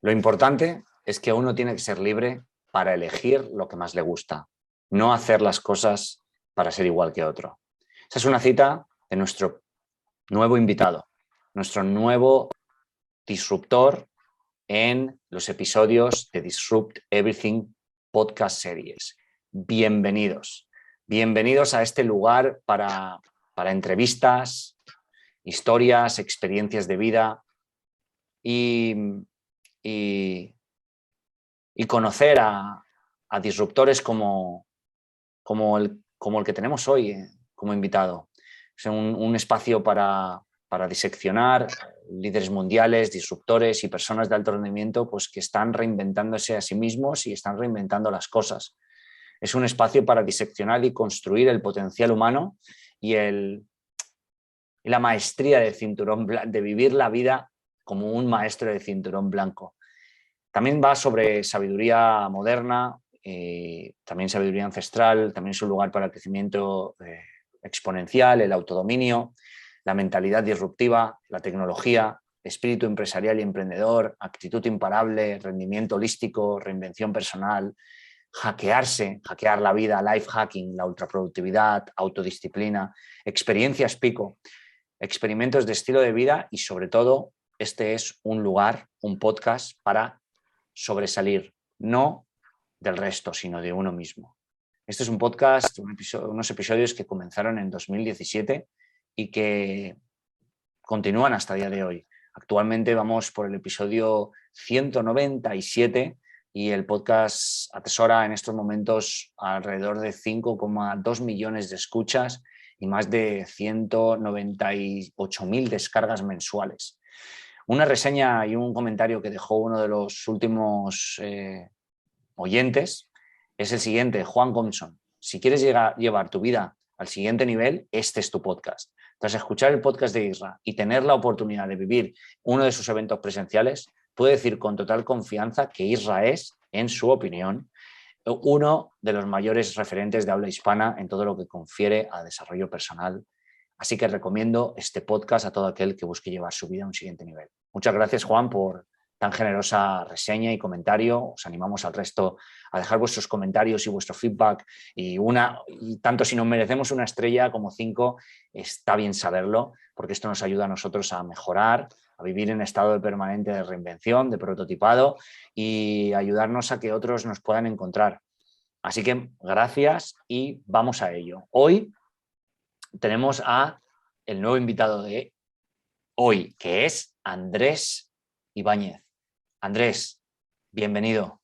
Lo importante es que uno tiene que ser libre para elegir lo que más le gusta, no hacer las cosas para ser igual que otro. Esa es una cita de nuestro nuevo invitado, nuestro nuevo disruptor en los episodios de Disrupt Everything Podcast Series. Bienvenidos. Bienvenidos a este lugar para entrevistas, historias, experiencias de vida y conocer a disruptores como el que tenemos hoy como invitado. Es un espacio para diseccionar líderes mundiales, disruptores y personas de alto rendimiento pues, que están reinventándose a sí mismos y están reinventando las cosas. Es un espacio para diseccionar y construir el potencial humano y la maestría del cinturón blanco, de vivir la vida como un maestro de cinturón blanco. También va sobre sabiduría moderna, también sabiduría ancestral, también es un lugar para el crecimiento exponencial, el autodominio, la mentalidad disruptiva, la tecnología, espíritu empresarial y emprendedor, actitud imparable, rendimiento holístico, reinvención personal, hackear la vida, life hacking, la ultraproductividad, autodisciplina, experiencias pico, experimentos de estilo de vida y sobre todo este es un lugar, un podcast para sobresalir, no del resto, sino de uno mismo. Este es un podcast, unos episodios que comenzaron en 2017 y que continúan hasta el día de hoy. Actualmente vamos por el episodio 197 y el podcast atesora en estos momentos alrededor de 5,2 millones de escuchas y más de 198.000 descargas mensuales. Una reseña y un comentario que dejó uno de los últimos oyentes es el siguiente, Juan Gomson. Si quieres llevar tu vida al siguiente nivel, este es tu podcast. Tras escuchar el podcast de Isra y tener la oportunidad de vivir uno de sus eventos presenciales, puedo decir con total confianza que Isra es, en su opinión, uno de los mayores referentes de habla hispana en todo lo que confiere a desarrollo personal. Así que recomiendo este podcast a todo aquel que busque llevar su vida a un siguiente nivel. Muchas gracias, Juan, por tan generosa reseña y comentario. Os animamos al resto a dejar vuestros comentarios y vuestro feedback. Y tanto si nos merecemos una estrella como 5, está bien saberlo, porque esto nos ayuda a nosotros a mejorar, a vivir en estado de permanente de reinvención, de prototipado y ayudarnos a que otros nos puedan encontrar. Así que gracias y vamos a ello. Hoy tenemos a el nuevo invitado de hoy, que es Andrés Ibáñez. Andrés, bienvenido.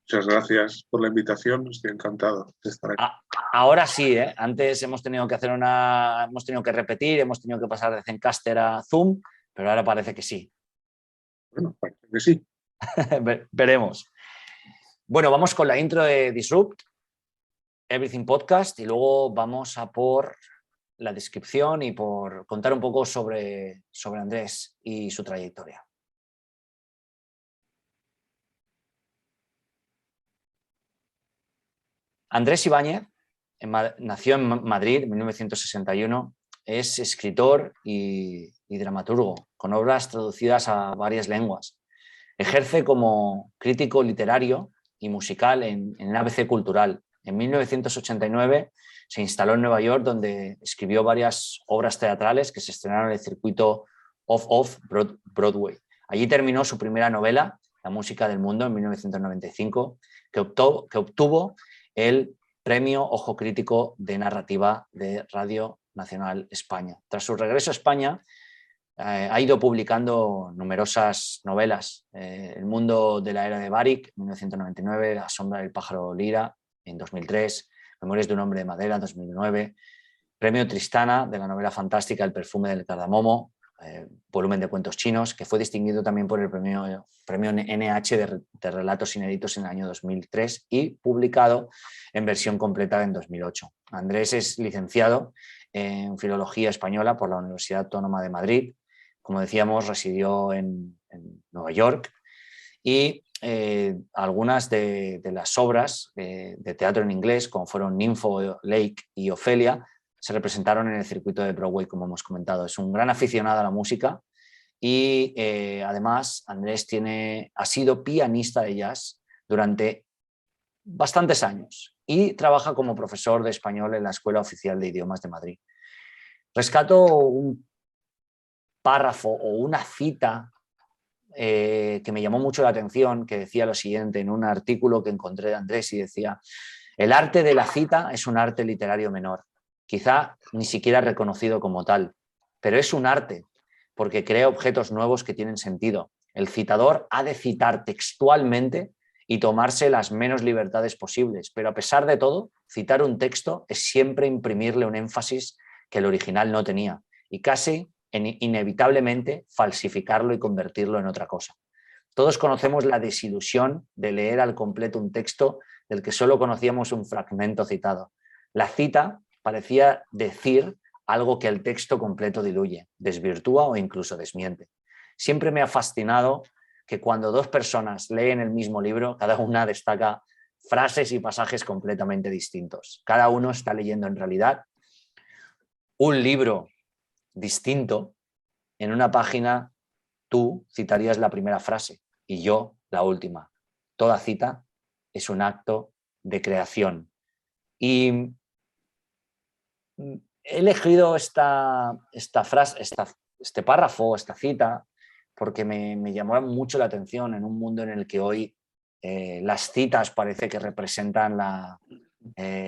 Muchas gracias por la invitación, estoy encantado de estar aquí. Ahora sí, ¿eh? Antes hemos tenido que repetir, hemos tenido que pasar de Zencastr a Zoom, pero ahora parece que sí. Bueno, parece que sí. Veremos. Bueno, vamos con la intro de Disrupt Everything Podcast y luego vamos a por la descripción y por contar un poco sobre Andrés y su trayectoria. Andrés Ibáñez nació en Madrid en 1961, es escritor y dramaturgo, con obras traducidas a varias lenguas. Ejerce como crítico literario y musical en ABC Cultural. En 1989 se instaló en Nueva York, donde escribió varias obras teatrales que se estrenaron en el circuito Off Broadway. Allí terminó su primera novela, La música del mundo, en 1995, que obtuvo el Premio Ojo Crítico de Narrativa de Radio Nacional España. Tras su regreso a España, ha ido publicando numerosas novelas. El mundo de la era de Baric, en 1999, La sombra del pájaro lira, en 2003, Memorias de un hombre de madera, en 2009, Premio Tristana de la novela fantástica El perfume del cardamomo, volumen de cuentos chinos, que fue distinguido también por el premio NH de relatos inéditos en el año 2003 y publicado en versión completa en 2008. Andrés es licenciado en Filología Española por la Universidad Autónoma de Madrid. Como decíamos, residió en Nueva York y algunas de las obras de teatro en inglés, como fueron Ninfo, Lake y Ofelia, se representaron en el circuito de Broadway, como hemos comentado. Es un gran aficionado a la música y además Andrés ha sido pianista de jazz durante bastantes años y trabaja como profesor de español en la Escuela Oficial de Idiomas de Madrid. Rescato un párrafo o una cita que me llamó mucho la atención, que decía lo siguiente en un artículo que encontré de Andrés, y decía: el arte de la cita es un arte literario menor, quizá ni siquiera reconocido como tal, pero es un arte porque crea objetos nuevos que tienen sentido. El citador ha de citar textualmente y tomarse las menos libertades posibles, pero a pesar de todo, citar un texto es siempre imprimirle un énfasis que el original no tenía y casi inevitablemente falsificarlo y convertirlo en otra cosa. Todos conocemos la desilusión de leer al completo un texto del que solo conocíamos un fragmento citado. La cita parecía decir algo que el texto completo diluye, desvirtúa o incluso desmiente. Siempre me ha fascinado que cuando dos personas leen el mismo libro, cada una destaca frases y pasajes completamente distintos. Cada uno está leyendo en realidad un libro distinto. En una página tú citarías la primera frase y yo la última. Toda cita es un acto de creación. Y he elegido esta frase, este párrafo, esta cita, porque me llamó mucho la atención en un mundo en el que hoy las citas parece que representan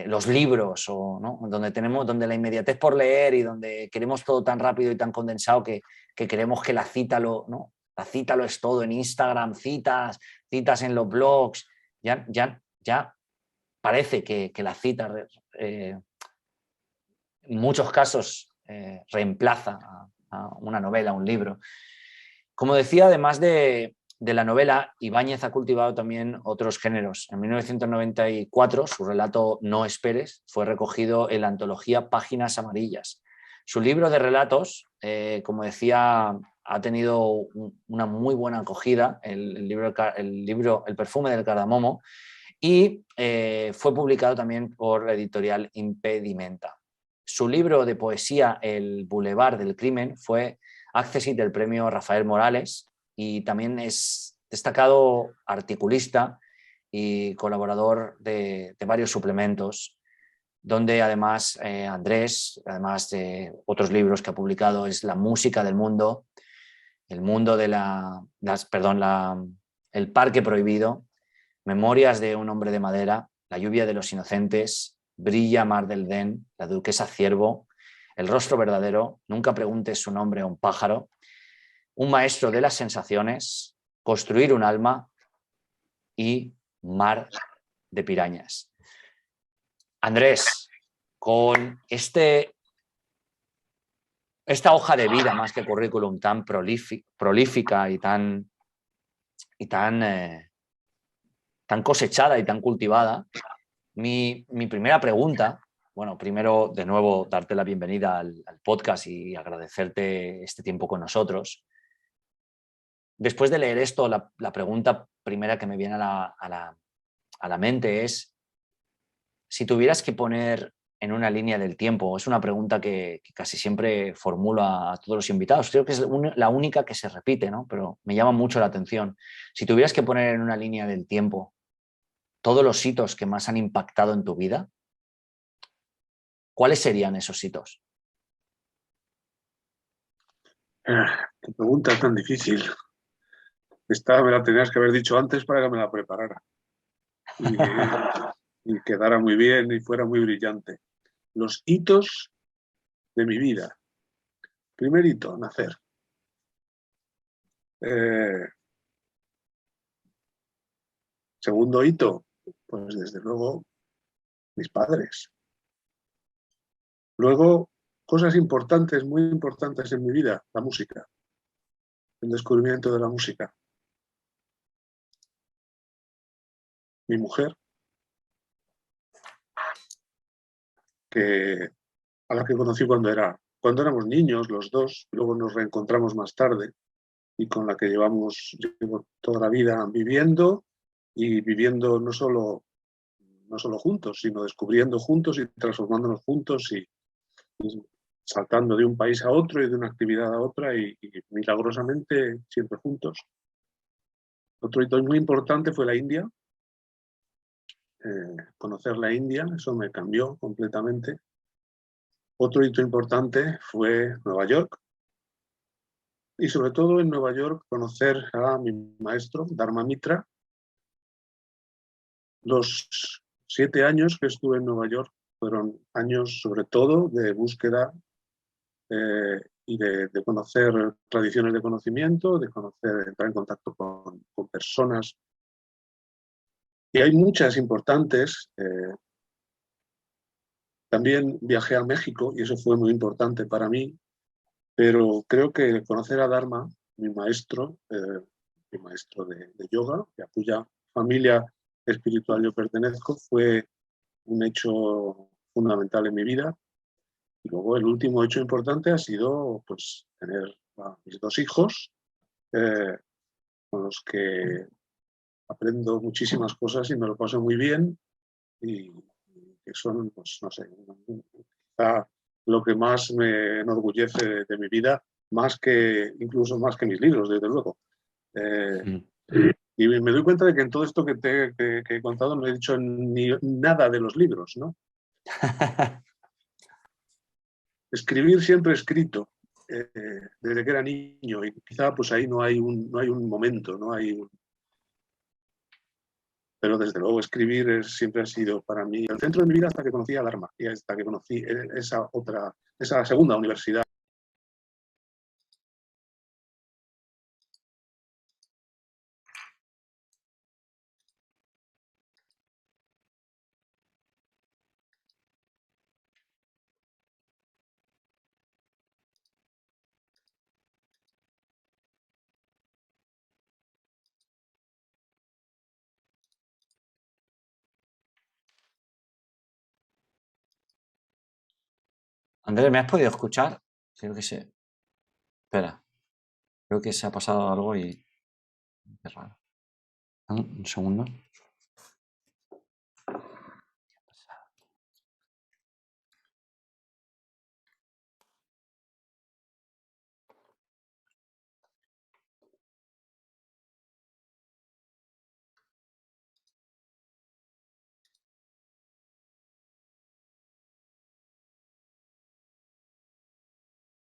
los libros, o, ¿no? donde la inmediatez por leer y donde queremos todo tan rápido y tan condensado que queremos que la cita ¿no? La cita lo es todo en Instagram, citas en los blogs. Ya parece que la cita en muchos casos reemplaza a una novela, un libro. Como decía, además de la novela, Ibáñez ha cultivado también otros géneros. En 1994, su relato No esperes fue recogido en la antología Páginas Amarillas. Su libro de relatos, como decía, ha tenido una muy buena acogida, el libro El perfume del cardamomo, y fue publicado también por la editorial Impedimenta. Su libro de poesía El Boulevard del Crimen fue accésit del premio Rafael Morales y también es destacado articulista y colaborador de varios suplementos, donde además Andrés, además de otros libros que ha publicado, es La música del mundo, El mundo de El parque prohibido, Memorias de un hombre de madera, La lluvia de los inocentes, Brilla mar del Den, La duquesa ciervo, El rostro verdadero, Nunca preguntes su nombre a un pájaro, Un maestro de las sensaciones, Construir un alma y Mar de pirañas. Andrés, con esta hoja de vida más que currículum tan prolífica y tan cosechada y tan cultivada, mi primera pregunta, bueno, primero de nuevo darte la bienvenida al podcast y agradecerte este tiempo con nosotros. Después de leer esto, la pregunta primera que me viene a la mente es: si tuvieras que poner en una línea del tiempo, es una pregunta que casi siempre formulo a todos los invitados, creo que es la única que se repite, ¿no? Pero me llama mucho la atención. Si tuvieras que poner en una línea del tiempo todos los hitos que más han impactado en tu vida, ¿cuáles serían esos hitos? Qué pregunta tan difícil. Esta me la tenías que haber dicho antes para que me la preparara y quedara muy bien y fuera muy brillante. Los hitos de mi vida. Primer hito, nacer. Segundo hito, pues desde luego mis padres. Luego, cosas importantes, muy importantes en mi vida, la música, el descubrimiento de la música. Mi mujer, a la que conocí cuando éramos niños los dos, luego nos reencontramos más tarde y con la que llevo toda la vida viviendo, y viviendo no solo juntos, sino descubriendo juntos y transformándonos juntos y saltando de un país a otro y de una actividad a otra y milagrosamente siempre juntos. Otro hito muy importante fue la India. Conocer la India, eso me cambió completamente. Otro hito importante fue Nueva York. Y sobre todo en Nueva York conocer a mi maestro, Dharma Mitra. Los 7 años que estuve en Nueva York fueron años sobre todo de búsqueda y de conocer tradiciones de conocimiento, de entrar en contacto con personas. Y hay muchas importantes. También viajé a México y eso fue muy importante para mí, pero creo que conocer a Dharma, mi maestro de yoga, a cuya familia espiritual yo pertenezco, fue un hecho fundamental en mi vida. Y luego el último hecho importante ha sido pues, tener a mis 2 hijos, con los que aprendo muchísimas cosas y me lo paso muy bien, y que son, pues no sé, quizá lo que más me enorgullece de mi vida, incluso más que mis libros, desde luego. Y me doy cuenta de que en todo esto que he contado no he dicho ni nada de los libros, ¿no? Escribir siempre he escrito, desde que era niño, y quizá pues ahí no hay un momento, no hay un... Pero desde luego escribir siempre ha sido para mí el centro de mi vida hasta que conocí a Dharma y hasta que conocí esa segunda universidad. Andrés, ¿me has podido escuchar? Creo que sí. Espera, creo que se ha pasado algo y... Es raro. Un segundo.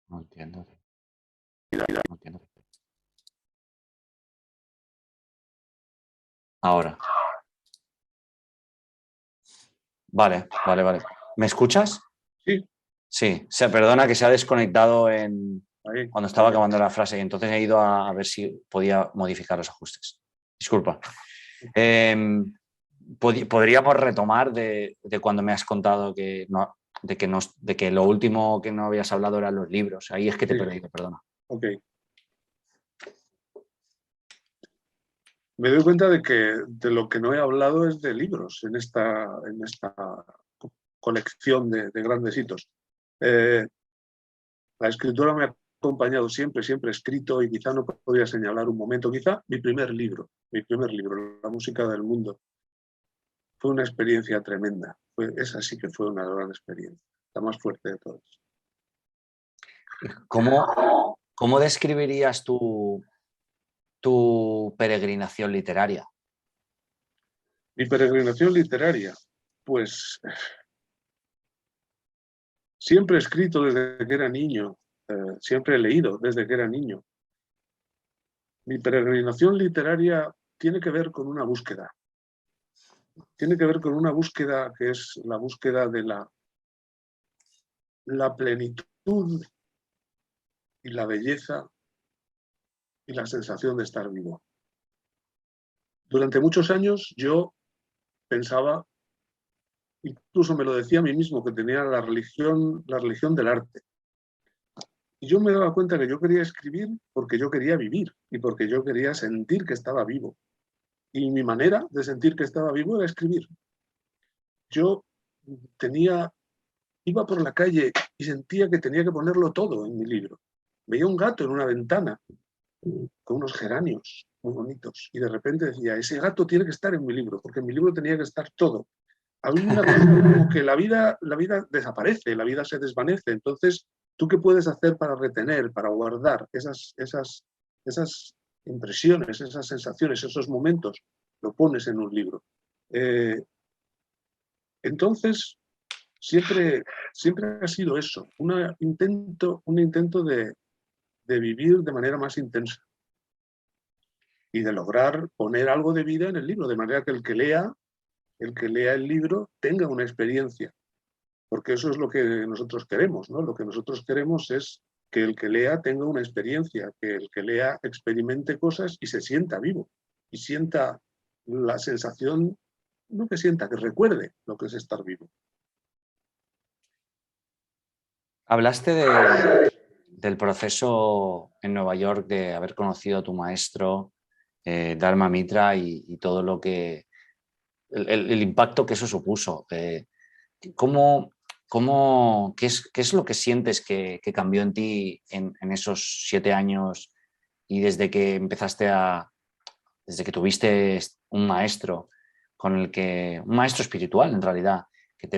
No entiendo. No entiendo. Ahora. Vale. ¿Me escuchas? Sí. Sí, perdona que se ha desconectado Ahí. cuando estaba acabando la frase y entonces he ido a ver si podía modificar los ajustes. Disculpa. Podríamos retomar de cuando me has contado que lo último que no habías hablado eran los libros. Ahí es que te he perdido, perdona. Ok. Me doy cuenta de que de lo que no he hablado es de libros en esta colección de grandes hitos. La escritura me ha acompañado siempre he escrito, y quizá no podría señalar un momento, quizá mi primer libro, La música del mundo. Fue una experiencia tremenda. Esa sí que fue una gran experiencia, la más fuerte de todas. ¿Cómo describirías tu peregrinación literaria? Mi peregrinación literaria, pues siempre he escrito desde que era niño, siempre he leído desde que era niño. Mi peregrinación literaria tiene que ver con una búsqueda. Tiene que ver con una búsqueda que es la búsqueda de la plenitud y la belleza y la sensación de estar vivo. Durante muchos años yo pensaba, incluso me lo decía a mí mismo, que tenía la religión del arte. Y yo me daba cuenta que yo quería escribir porque yo quería vivir y porque yo quería sentir que estaba vivo. Y mi manera de sentir que estaba vivo era escribir. Yo iba por la calle y sentía que tenía que ponerlo todo en mi libro. Veía un gato en una ventana con unos geranios muy bonitos y de repente decía, ese gato tiene que estar en mi libro, porque en mi libro tenía que estar todo. Había una cosa como que la vida desaparece, la vida se desvanece, entonces ¿Tú qué puedes hacer para retener, para guardar esas impresiones, esas sensaciones, esos momentos? Lo pones en un libro. Entonces, siempre ha sido eso, un intento de vivir de manera más intensa y de lograr poner algo de vida en el libro, de manera que el que lea el libro tenga una experiencia, porque eso es lo que nosotros queremos, ¿no? Lo que nosotros queremos es que el que lea tenga una experiencia, que el que lea experimente cosas y se sienta vivo, y sienta la sensación, no que sienta, que recuerde lo que es estar vivo. Hablaste del proceso en Nueva York de haber conocido a tu maestro, Dharma Mitra, y todo lo que el impacto que eso supuso. ¿Qué es lo que sientes que cambió en ti en esos 7 años y desde que desde que tuviste un maestro un maestro espiritual en realidad, que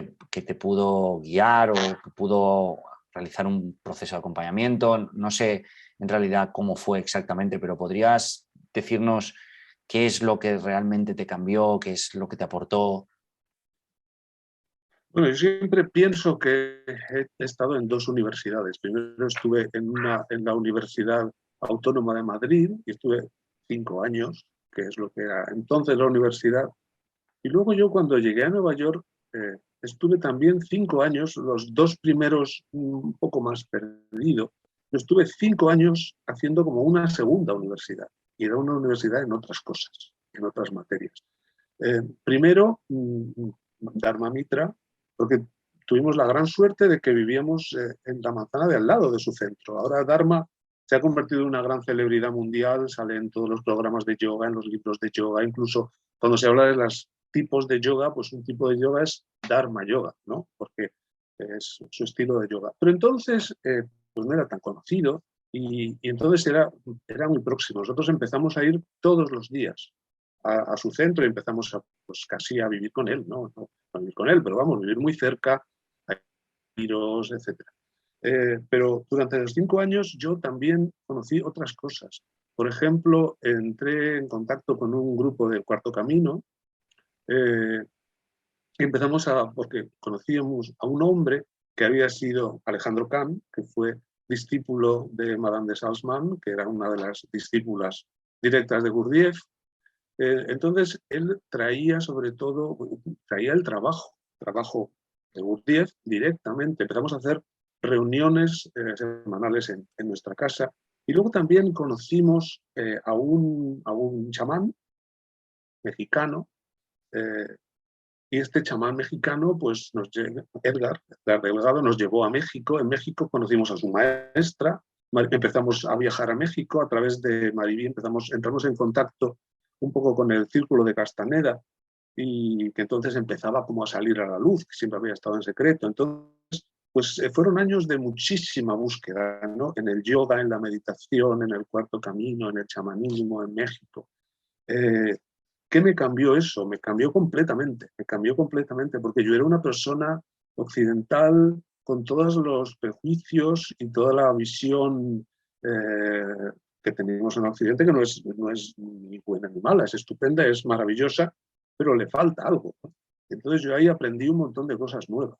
te pudo guiar o que pudo realizar un proceso de acompañamiento? No sé en realidad cómo fue exactamente, pero ¿podrías decirnos qué es lo que realmente te cambió, qué es lo que te aportó? Bueno, yo siempre pienso que he estado en 2 universidades. Primero estuve en la Universidad Autónoma de Madrid y estuve 5 años, que es lo que era entonces la universidad. Y luego yo cuando llegué a Nueva York estuve también 5 años, los 2 primeros un poco más perdido. Yo estuve 5 años haciendo como una segunda universidad. Y era una universidad en otras cosas, en otras materias. Primero, Dharma Mitra, porque tuvimos la gran suerte de que vivíamos en la manzana de al lado de su centro. Ahora Dharma se ha convertido en una gran celebridad mundial, sale en todos los programas de yoga, en los libros de yoga, incluso cuando se habla de los tipos de yoga, pues un tipo de yoga es Dharma Yoga, ¿no? Porque es su estilo de yoga. Pero entonces, pues no era tan conocido y entonces era muy próximo. Nosotros empezamos a ir todos los días a su centro y empezamos pues casi a vivir con él, ¿no? No a vivir con él, pero vamos, vivir muy cerca, a tiros, etc. Pero durante los 5 años yo también conocí otras cosas. Por ejemplo, entré en contacto con un grupo del Cuarto Camino y empezamos porque conocíamos a un hombre que había sido Alejandro Kahn, que fue discípulo de Madame de Salzman, que era una de las discípulas directas de Gurdjieff. Entonces, él traía sobre todo, traía el trabajo de Gurdjieff directamente. Empezamos a hacer reuniones semanales en nuestra casa. Y luego también conocimos a un chamán mexicano. Y este chamán mexicano, pues Edgar Delgado, nos llevó a México. En México conocimos a su maestra. Empezamos a viajar a México a través de Mariví. Entramos en contacto un poco con el Círculo de Castaneda y que entonces empezaba como a salir a la luz, que siempre había estado en secreto. Entonces, pues fueron años de muchísima búsqueda, ¿no? En el yoga, en la meditación, en el Cuarto Camino, en el chamanismo, en México. ¿Qué me cambió eso? Me cambió completamente, porque yo era una persona occidental con todos los prejuicios y toda la visión que tenemos en Occidente, que no es ni buena ni mala, es estupenda, es maravillosa, pero le falta algo, ¿no? Entonces yo ahí aprendí un montón de cosas nuevas.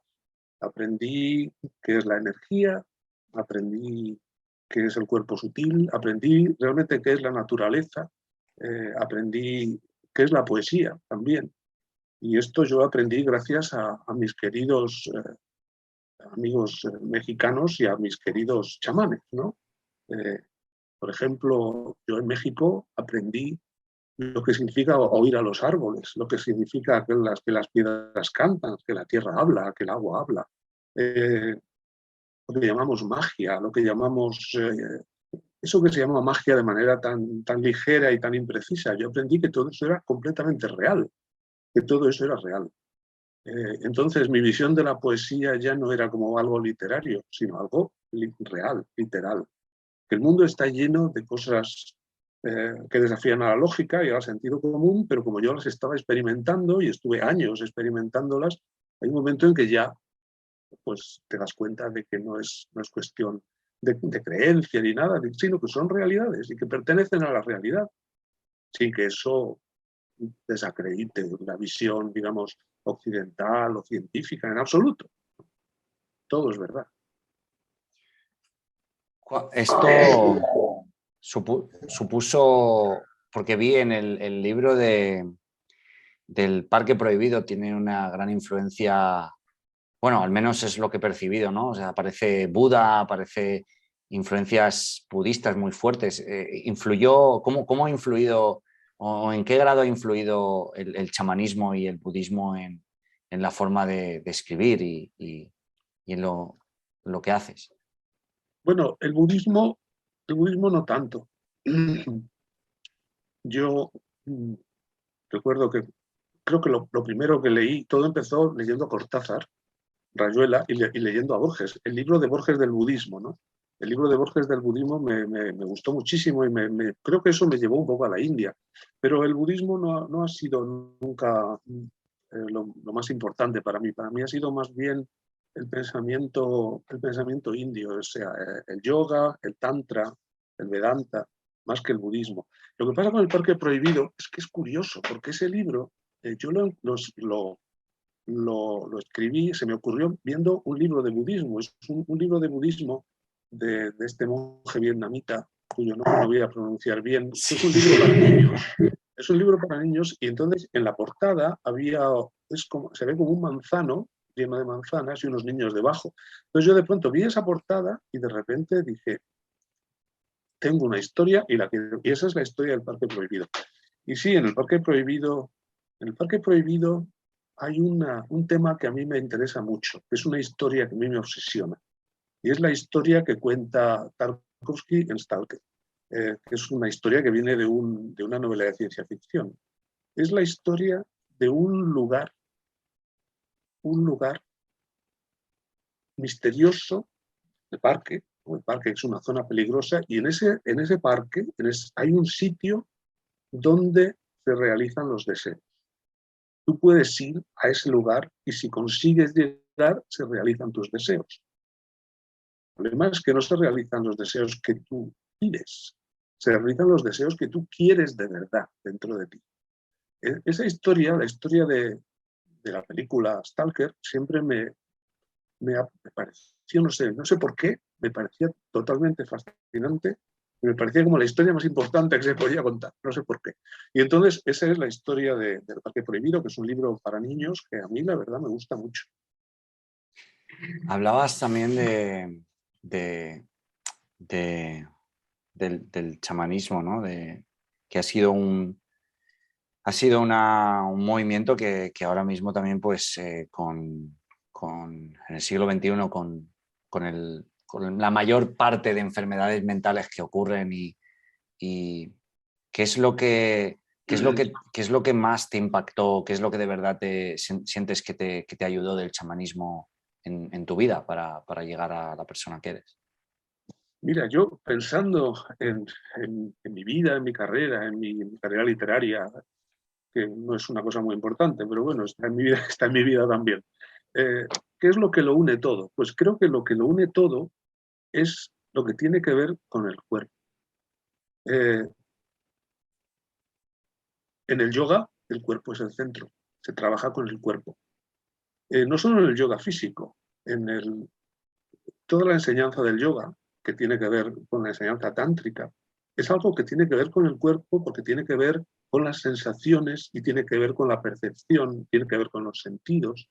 Aprendí qué es la energía, aprendí qué es el cuerpo sutil, aprendí realmente qué es la naturaleza, aprendí qué es la poesía también. Y esto yo aprendí gracias a mis queridos amigos mexicanos y a mis queridos chamanes, ¿no? Eh, por ejemplo, yo en México aprendí lo que significa oír a los árboles, lo que significa que las piedras cantan, que la tierra habla, que el agua habla. Lo que llamamos magia, lo que llamamos eso que se llama magia de manera tan ligera y tan imprecisa. Yo aprendí que todo eso era completamente real, que todo eso era real. Entonces mi visión de la poesía ya no era como algo literario, sino algo real, literal. Que el mundo está lleno de cosas que desafían a la lógica y al sentido común, pero como yo las estaba experimentando y estuve años experimentándolas, hay un momento en que ya pues te das cuenta de que no es cuestión de creencia ni nada, sino que son realidades y que pertenecen a la realidad, sin que eso desacredite la visión, digamos, occidental o científica en absoluto. Todo es verdad. Esto supuso, porque vi en el libro del Parque Prohibido, tiene una gran influencia, bueno, al menos es lo que he percibido, ¿no? O sea, aparece Buda, aparece influencias budistas muy fuertes. ¿Cómo ha influido o en qué grado ha influido el chamanismo y el budismo en la forma de escribir y en lo que haces? Bueno, el budismo no tanto. Yo recuerdo que creo que lo primero que leí, todo empezó leyendo a Cortázar, Rayuela, y leyendo a Borges, el libro de Borges del budismo, ¿no? El libro de Borges del budismo me gustó muchísimo y creo que eso me llevó un poco a la India. Pero el budismo no ha sido nunca lo más importante para mí. Para mí ha sido más bien el pensamiento indio, o sea, el yoga, el tantra, el vedanta, más que el budismo. Lo que pasa con el Parque Prohibido es que es curioso, porque ese libro yo lo escribí, se me ocurrió viendo un libro de budismo. Es un libro de budismo de este monje vietnamita, cuyo nombre no voy a pronunciar bien. Sí. Es un libro para niños. Es un libro para niños y entonces en la portada se ve como un manzano lleno de manzanas y unos niños debajo. Entonces yo de pronto vi esa portada y de repente dije, tengo una historia y esa es la historia del Parque Prohibido. Y sí, en el Parque Prohibido hay un tema que a mí me interesa mucho, que es una historia que a mí me obsesiona. Y es la historia que cuenta Tarkovsky en Stalker, que es una historia que viene de una novela de ciencia ficción. Es la historia de un lugar misterioso, el parque es una zona peligrosa, y en ese parque hay un sitio donde se realizan los deseos. Tú puedes ir a ese lugar y si consigues llegar, se realizan tus deseos. El problema es que no se realizan los deseos que tú pides, se realizan los deseos que tú quieres de verdad dentro de ti. Esa historia, la historia de la película Stalker, siempre me pareció, no sé por qué, me parecía totalmente fascinante. Me parecía como la historia más importante que se podía contar, no sé por qué. Y entonces esa es la historia del Parque Prohibido, que es un libro para niños que a mí la verdad me gusta mucho. Hablabas también del chamanismo, ¿no? Que ha sido un movimiento que ahora mismo también, pues, en el siglo XXI, con la mayor parte de enfermedades mentales que ocurren y ¿qué es lo que más te impactó? ¿Qué es lo que de verdad sientes que te ayudó del chamanismo en tu vida para llegar a la persona que eres? Mira, yo pensando en mi vida, en mi carrera, en mi carrera literaria, que no es una cosa muy importante, pero bueno, está en mi vida también. ¿Qué es lo que lo une todo? Pues creo que lo que lo une todo es lo que tiene que ver con el cuerpo. En el yoga, el cuerpo es el centro, se trabaja con el cuerpo. No solo en el yoga físico, toda la enseñanza del yoga, que tiene que ver con la enseñanza tántrica, es algo que tiene que ver con el cuerpo porque tiene que ver con las sensaciones y tiene que ver con la percepción, tiene que ver con los sentidos,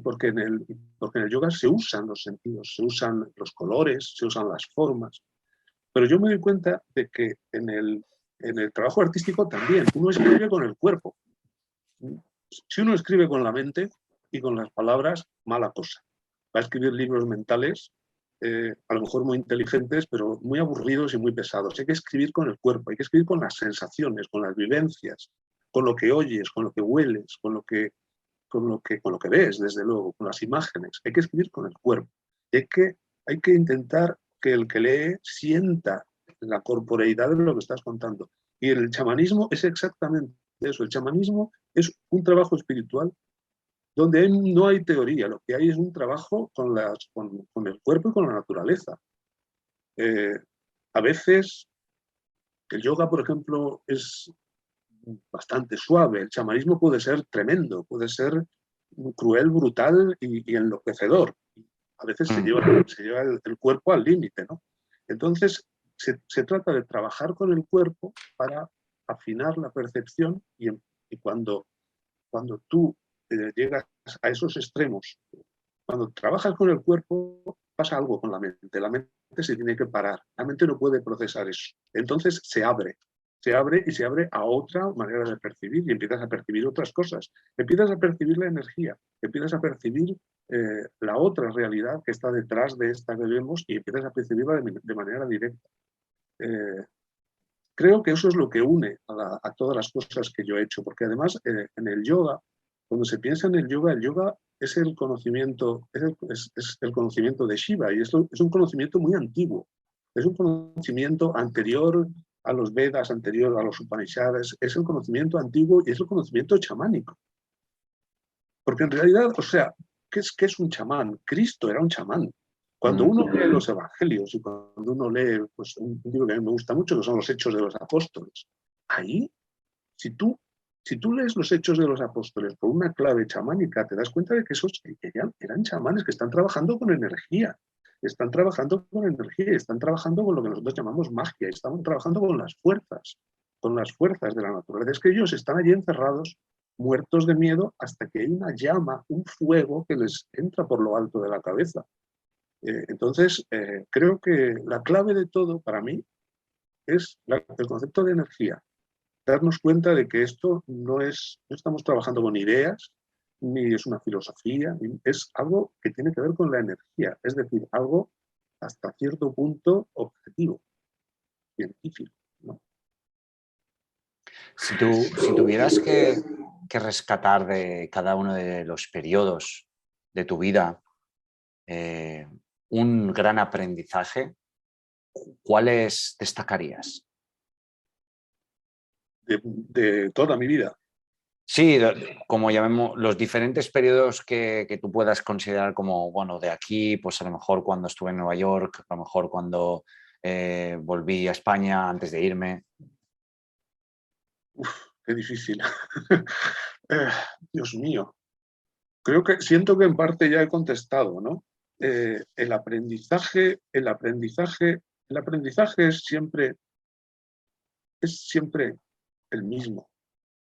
porque en el yoga se usan los sentidos, se usan los colores, se usan las formas. Pero yo me doy cuenta de que en el trabajo artístico también uno escribe con el cuerpo. Si uno escribe con la mente y con las palabras, mala cosa. Va a escribir libros mentales, a lo mejor muy inteligentes, pero muy aburridos y muy pesados. Hay que escribir con el cuerpo, hay que escribir con las sensaciones, con las vivencias, con lo que oyes, con lo que hueles, con lo que ves, desde luego, con las imágenes. Hay que escribir con el cuerpo. Hay que intentar que el que lee sienta la corporeidad de lo que estás contando. Y el chamanismo es exactamente eso. El chamanismo es un trabajo espiritual donde no hay teoría, lo que hay es un trabajo con el cuerpo y con la naturaleza. A veces el yoga, por ejemplo, es bastante suave, el chamanismo puede ser tremendo, puede ser cruel, brutal y enloquecedor. A veces se lleva el cuerpo al límite, ¿no? Entonces, se trata de trabajar con el cuerpo para afinar la percepción y cuando tú llegas a esos extremos, cuando trabajas con el cuerpo, pasa algo con la mente. La mente se tiene que parar. La mente no puede procesar eso. Entonces se abre y se abre a otra manera de percibir y empiezas a percibir otras cosas. Empiezas a percibir la energía, empiezas a percibir la otra realidad que está detrás de esta que vemos y empiezas a percibirla de manera directa. Creo que eso es lo que une a todas las cosas que yo he hecho, porque además en el yoga, cuando se piensa en el yoga es el conocimiento, es el conocimiento de Shiva y es un conocimiento muy antiguo, es un conocimiento anterior a los Vedas, anterior a los Upanishads, es el conocimiento antiguo y es el conocimiento chamánico. Porque en realidad, o sea, qué es un chamán? Cristo era un chamán. Cuando uno lee los evangelios y cuando uno lee pues, un libro que a mí me gusta mucho, que son los Hechos de los Apóstoles, ahí, si tú lees los Hechos de los Apóstoles por una clave chamánica, te das cuenta de que esos eran chamanes que están trabajando con energía, están trabajando con energía, están trabajando con lo que nosotros llamamos magia, están trabajando con las fuerzas de la naturaleza. Es que ellos están allí encerrados, muertos de miedo, hasta que hay una llama, un fuego que les entra por lo alto de la cabeza. Entonces, creo que la clave de todo para mí es el concepto de energía. Darnos cuenta de que esto no estamos trabajando con ideas, ni es una filosofía, es algo que tiene que ver con la energía, es decir, algo hasta cierto punto objetivo, científico, ¿no? Si tuvieras que rescatar de cada uno de los periodos de tu vida un gran aprendizaje, ¿cuáles destacarías? De toda mi vida. Sí, como llamemos los diferentes periodos que tú puedas considerar como, bueno, de aquí, pues a lo mejor cuando estuve en Nueva York, a lo mejor cuando volví a España antes de irme. Uf, qué difícil. Dios mío. Siento que en parte ya he contestado, ¿no? El aprendizaje es siempre el mismo,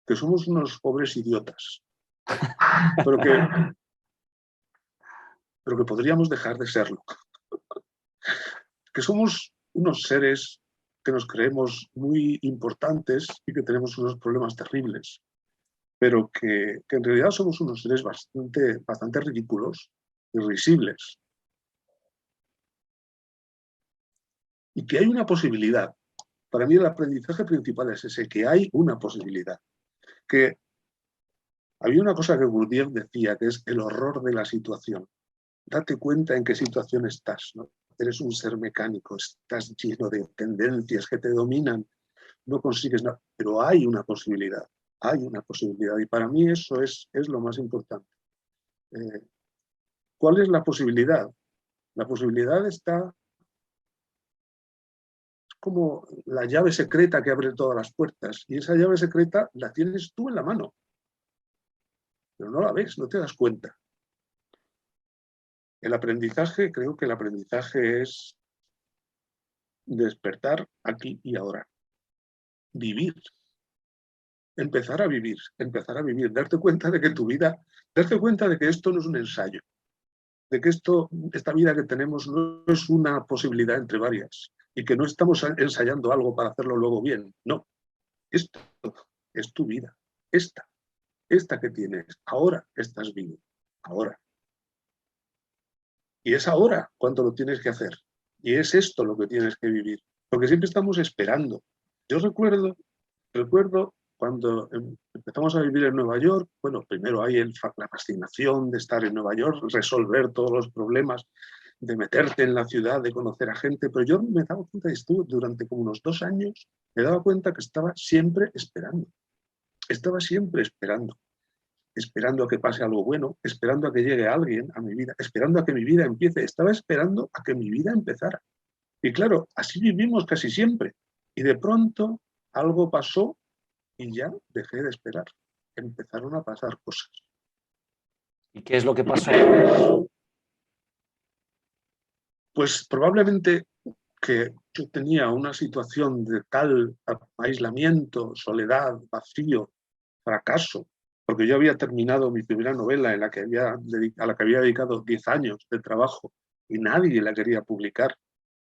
que somos unos pobres idiotas, pero que podríamos dejar de serlo. Que somos unos seres que nos creemos muy importantes y que tenemos unos problemas terribles, pero que en realidad somos unos seres bastante ridículos y risibles. Y que hay una posibilidad. Para mí el aprendizaje principal es ese, que hay una posibilidad. Que había una cosa que Gurdjieff decía, que es el horror de la situación. Date cuenta en qué situación estás, ¿no? Eres un ser mecánico, estás lleno de tendencias que te dominan, no consigues nada, pero hay una posibilidad, y para mí eso es lo más importante. ¿Cuál es la posibilidad? La posibilidad está como la llave secreta que abre todas las puertas, y esa llave secreta la tienes tú en la mano, pero no la ves, no te das cuenta. Creo que el aprendizaje es despertar aquí y ahora, vivir, empezar a vivir, darte cuenta de que darte cuenta de que esto no es un ensayo, de que esta vida que tenemos no es una posibilidad entre varias y que no estamos ensayando algo para hacerlo luego bien, no, esto es tu vida, esta que tienes, ahora estás vivo, ahora. Y es ahora cuando lo tienes que hacer. Y es esto lo que tienes que vivir. Porque siempre estamos esperando. Yo recuerdo cuando empezamos a vivir en Nueva York, bueno, primero hay la fascinación de estar en Nueva York, resolver todos los problemas, de meterte en la ciudad, de conocer a gente, pero yo me daba cuenta de esto durante como unos 2 años, me daba cuenta que estaba siempre esperando. Estaba siempre esperando. esperando a que pase algo bueno, esperando a que llegue alguien a mi vida, esperando a que mi vida empiece. Estaba esperando a que mi vida empezara. Y claro, así vivimos casi siempre. Y de pronto algo pasó y ya dejé de esperar. Empezaron a pasar cosas. ¿Y qué es lo que pasó? Pues probablemente que yo tenía una situación de tal aislamiento, soledad, vacío, fracaso, porque yo había terminado mi primera novela a la que había dedicado 10 años de trabajo y nadie la quería publicar.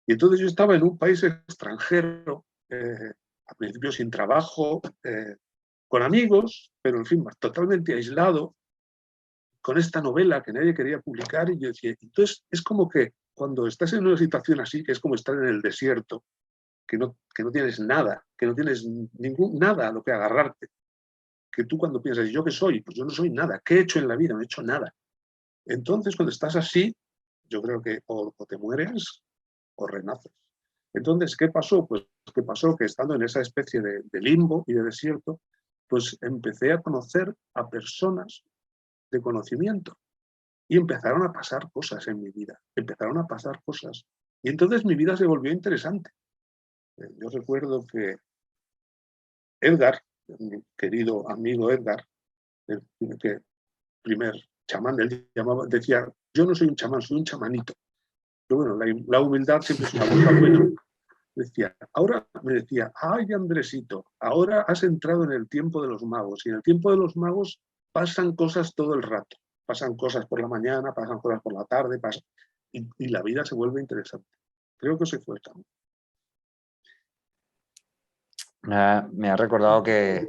Y entonces yo estaba en un país extranjero, al principio sin trabajo, con amigos, pero en fin, totalmente aislado, con esta novela que nadie quería publicar. Y yo decía, entonces es como que cuando estás en una situación así, que es como estar en el desierto, que no tienes nada, que no tienes nada a lo que agarrarte, que tú cuando piensas, ¿yo qué soy? Pues yo no soy nada. ¿Qué he hecho en la vida? No he hecho nada. Entonces, cuando estás así, yo creo que o te mueres o renaces. Entonces, ¿qué pasó? Pues que pasó que estando en esa especie de limbo y de desierto, pues empecé a conocer a personas de conocimiento y empezaron a pasar cosas en mi vida, empezaron a pasar cosas. Y entonces mi vida se volvió interesante. Yo recuerdo que Edgar, mi querido amigo Edgar, el primer chamán, él decía, yo no soy un chamán, soy un chamanito. Pero bueno, la humildad siempre es una cosa buena. Me decía, ay Andresito, ahora has entrado en el tiempo de los magos, y en el tiempo de los magos pasan cosas todo el rato. Pasan cosas por la mañana, pasan cosas por la tarde, y la vida se vuelve interesante. Creo que ese fue el cambio. Me ha recordado que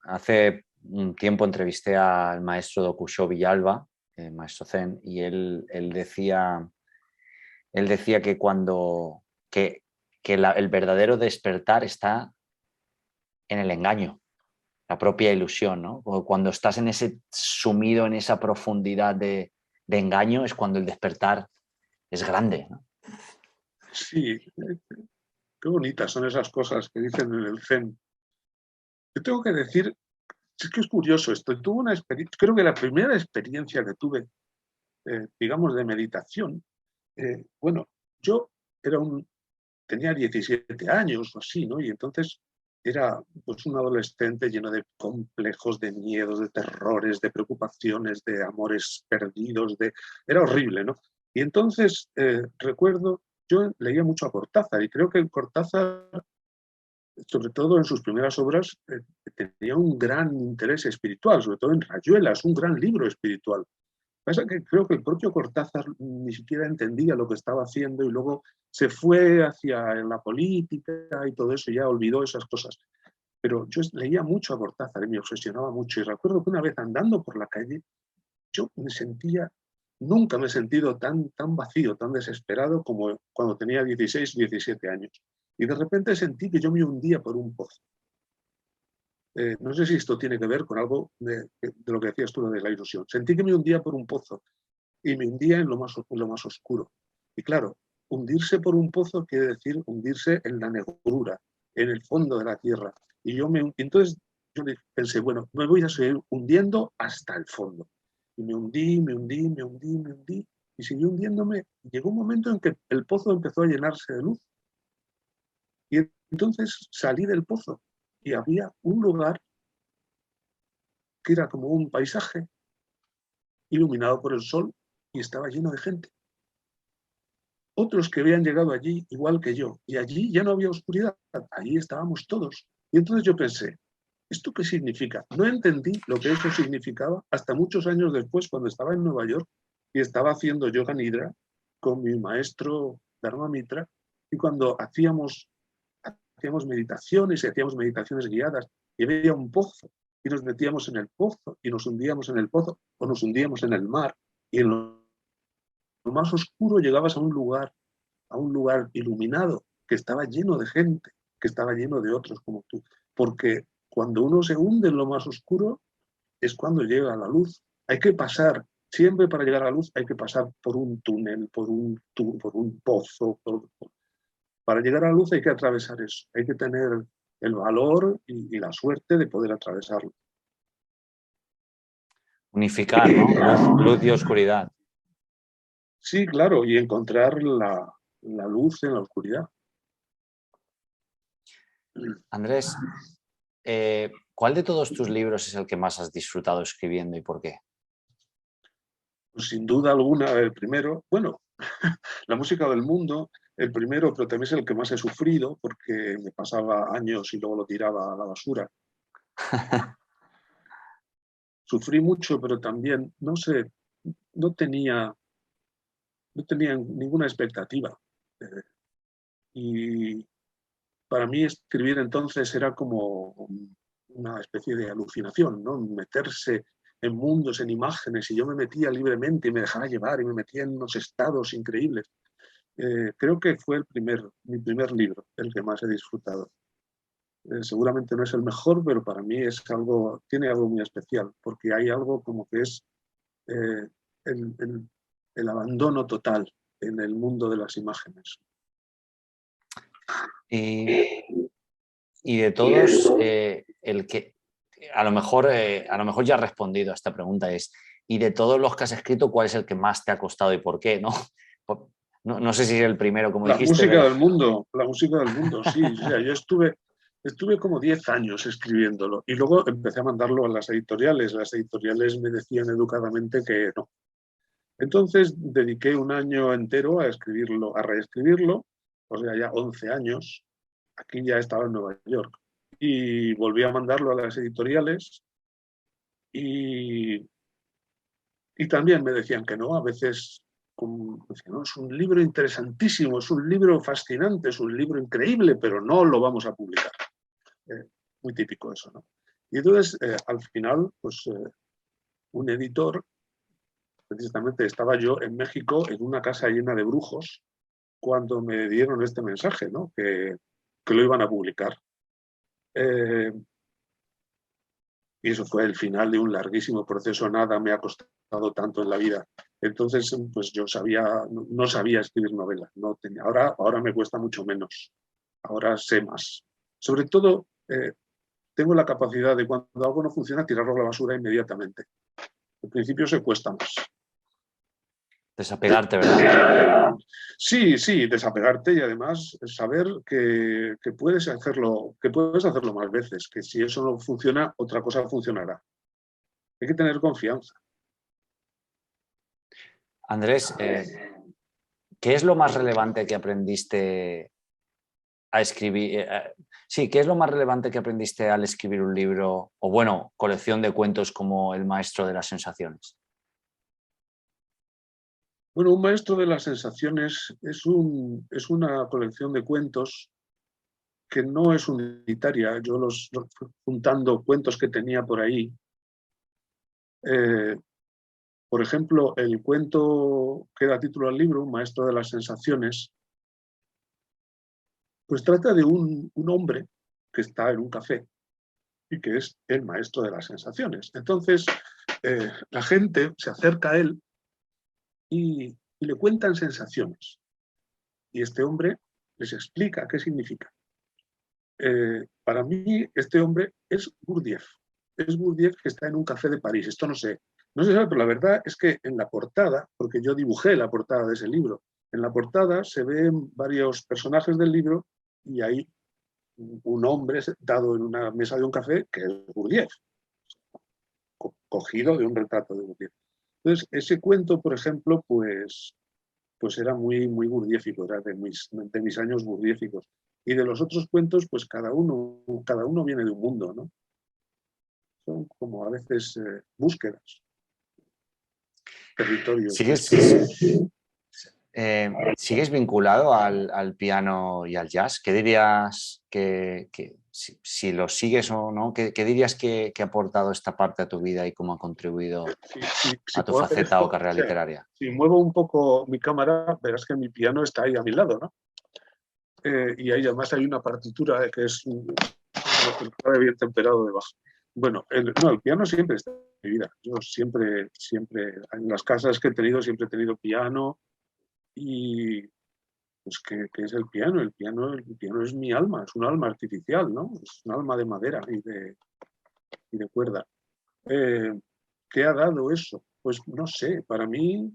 hace un tiempo entrevisté al maestro Dokusho Villalba, el maestro Zen, y él decía que el verdadero despertar está en el engaño, la propia ilusión, ¿no? Cuando estás sumido en esa profundidad de engaño es cuando el despertar es grande, ¿no? Sí, qué bonitas son esas cosas que dicen en el Zen. Yo tengo que decir, es que es curioso esto, tuve una experiencia, creo que la primera experiencia que tuve, digamos, de meditación, bueno, yo tenía 17 años o así, ¿no? Y entonces era pues un adolescente lleno de complejos, de miedos, de terrores, de preocupaciones, de amores perdidos, era horrible, ¿no? Y entonces recuerdo, yo leía mucho a Cortázar y creo que Cortázar, sobre todo en sus primeras obras, tenía un gran interés espiritual, sobre todo en Rayuelas, un gran libro espiritual. Pasa que creo que el propio Cortázar ni siquiera entendía lo que estaba haciendo y luego se fue hacia la política y todo eso, y ya olvidó esas cosas. Pero yo leía mucho a Cortázar y me obsesionaba mucho. Y recuerdo que una vez andando por la calle, yo nunca me he sentido tan vacío, tan desesperado como cuando tenía 16, 17 años. Y de repente sentí que yo me hundía por un pozo. No sé si esto tiene que ver con algo de lo que decías tú de la ilusión. Sentí que me hundía por un pozo y me hundía en lo más oscuro. Y claro, hundirse por un pozo quiere decir hundirse en la negrura, en el fondo de la tierra. Entonces yo pensé, bueno, me voy a seguir hundiendo hasta el fondo. Y me hundí, me hundí, me hundí, me hundí, y seguí hundiéndome. Llegó un momento en que el pozo empezó a llenarse de luz. Y entonces salí del pozo y había un lugar que era como un paisaje iluminado por el sol y estaba lleno de gente. Otros que habían llegado allí igual que yo, y allí ya no había oscuridad, allí estábamos todos. Y entonces yo pensé, ¿esto qué significa? No entendí lo que eso significaba hasta muchos años después, cuando estaba en Nueva York y estaba haciendo yoga nidra con mi maestro Dharma Mitra, y cuando hacíamos meditaciones y hacíamos meditaciones guiadas, y había un pozo, y nos metíamos en el pozo, y nos hundíamos en el pozo, o nos hundíamos en el mar, y en lo más oscuro llegabas a un lugar iluminado, que estaba lleno de gente, que estaba lleno de otros como tú. Porque cuando uno se hunde en lo más oscuro es cuando llega a la luz. Hay que pasar, siempre para llegar a la luz hay que pasar por un túnel, por un pozo. Para llegar a la luz hay que atravesar eso, hay que tener el valor y la suerte de poder atravesarlo. Unificar, ¿no? Luz y oscuridad. Sí, claro, y encontrar la luz en la oscuridad. Andrés, ¿cuál de todos tus libros es el que más has disfrutado escribiendo y por qué? Pues sin duda alguna, el primero, bueno, La música del mundo, el primero, pero también es el que más he sufrido porque me pasaba años y luego lo tiraba a la basura. Sufrí mucho, pero también, no sé, no tenía, no tenía ninguna expectativa. Eh, y para mí escribir entonces era como una especie de alucinación, ¿no? Meterse en mundos, en imágenes, y yo me metía libremente y me dejaba llevar y me metía en unos estados increíbles. Creo que fue mi primer libro, el que más he disfrutado. Seguramente no es el mejor, pero para mí tiene algo muy especial, porque hay algo como que es eh, el, el- el abandono total en el mundo de las imágenes. Y, y de todos, el que a lo mejor ya has respondido a esta pregunta es, y de todos los que has escrito, ¿cuál es el que más te ha costado y por qué? No, no sé si es el primero, como dijiste, pero La música del mundo, sí. O sea, estuve como 10 años escribiéndolo y luego empecé a mandarlo a las editoriales. Las editoriales me decían educadamente que no. Entonces dediqué un año entero a escribirlo, a reescribirlo, o sea, ya 11 años. Aquí ya estaba en Nueva York. Y volví a mandarlo a las editoriales y, y también me decían que no. A veces decían, no, es un libro interesantísimo, es un libro fascinante, es un libro increíble, pero no lo vamos a publicar. Eh, Muy típico eso, ¿no? Y entonces, al final, pues un editor, precisamente estaba yo en México en una casa llena de brujos cuando me dieron este mensaje, ¿no? Que lo iban a publicar. Eh, y eso fue el final de un larguísimo proceso. Nada me ha costado tanto en la vida. Entonces, pues yo no sabía escribir novelas. No tenía, ahora me cuesta mucho menos. Ahora sé más. Sobre todo, tengo la capacidad de cuando algo no funciona, tirarlo a la basura inmediatamente. Al principio se cuesta más. desapegarte, ¿verdad? Sí, sí, desapegarte y además saber que puedes hacerlo más veces, que si eso no funciona, otra cosa funcionará. Hay que tener confianza. Andrés, ¿qué es lo más relevante que aprendiste a escribir? Sí, ¿qué es lo más relevante que aprendiste al escribir un libro o, bueno, colección de cuentos como El maestro de las sensaciones? Bueno, Un maestro de las sensaciones es una colección de cuentos que no es unitaria. Yo los juntando cuentos que tenía por ahí. Eh, por ejemplo, el cuento que da título al libro, Un maestro de las sensaciones, pues trata de un hombre que está en un café y que es el maestro de las sensaciones. Entonces, la gente se acerca a él y le cuentan sensaciones. Y este hombre les explica qué significa. Para mí, este hombre es Gurdjieff. Es Gurdjieff que está en un café de París. Esto no se sabe, pero la verdad es que en la portada, porque yo dibujé la portada de ese libro, en la portada se ven varios personajes del libro y hay un hombre sentado en una mesa de un café que es Gurdjieff, cogido de un retrato de Gurdjieff. Entonces, ese cuento, por ejemplo, pues era muy gurdjieffico, era de mis años gurdjiefficos. Y de los otros cuentos, pues cada uno viene de un mundo, ¿no? Son como a veces búsquedas, territorios. ¿Sigues vinculado al piano y al jazz? ¿Qué dirías que si lo sigues o no, qué dirías que ha aportado esta parte a tu vida y cómo ha contribuido Si a tu puedo hacer faceta o esto, o carrera sea, literaria? si muevo un poco mi cámara, verás que mi piano está ahí a mi lado, ¿no? Y ahí además hay una partitura que es un clave bien temperado debajo. Bueno, el piano siempre está en mi vida. Yo siempre, en las casas que he tenido, siempre he tenido piano y pues ¿qué es el piano? El piano es mi alma, es un alma artificial, ¿no? Es un alma de madera y de cuerda. Eh, ¿Qué ha dado eso? Pues no sé, para mí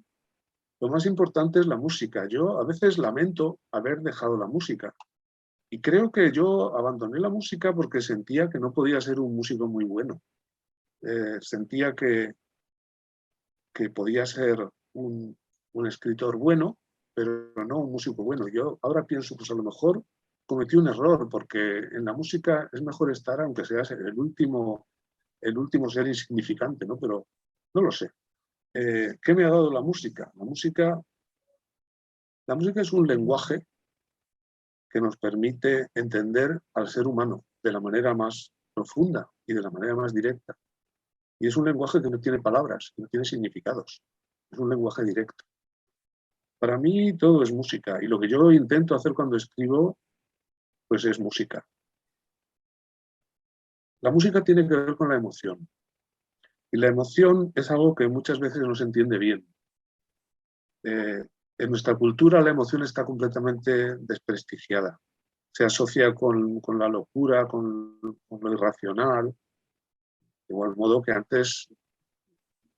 lo más importante es la música. Yo a veces lamento haber dejado la música y creo que yo abandoné la música porque sentía que no podía ser un músico muy bueno. Sentía que podía ser un escritor bueno, pero no un músico bueno. Yo ahora pienso, pues a lo mejor cometí un error, porque en la música es mejor estar, aunque seas el último ser insignificante, ¿no? Pero no lo sé. ¿Qué me ha dado la música? La música es un lenguaje que nos permite entender al ser humano de la manera más profunda y de la manera más directa. Y es un lenguaje que no tiene palabras, que no tiene significados. Es un lenguaje directo. Para mí todo es música y lo que yo intento hacer cuando escribo, pues es música. La música tiene que ver con la emoción. Y la emoción es algo que muchas veces no se entiende bien. En nuestra cultura la emoción está completamente desprestigiada. Se asocia con la locura, con lo irracional, de igual modo que antes,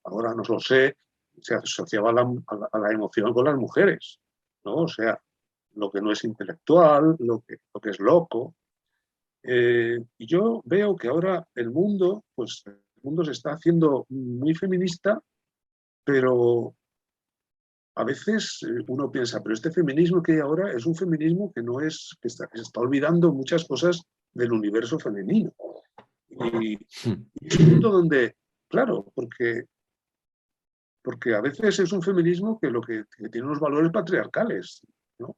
ahora no lo sé, se asociaba a la emoción con las mujeres, ¿no? O sea, lo que no es intelectual, lo que es loco. Y yo veo que ahora pues, el mundo se está haciendo muy feminista, pero a veces uno piensa, pero este feminismo que hay ahora es un feminismo que no es, que se está olvidando muchas cosas del universo femenino. Y es un mundo donde, claro, porque a veces es un feminismo que tiene unos valores patriarcales, ¿no?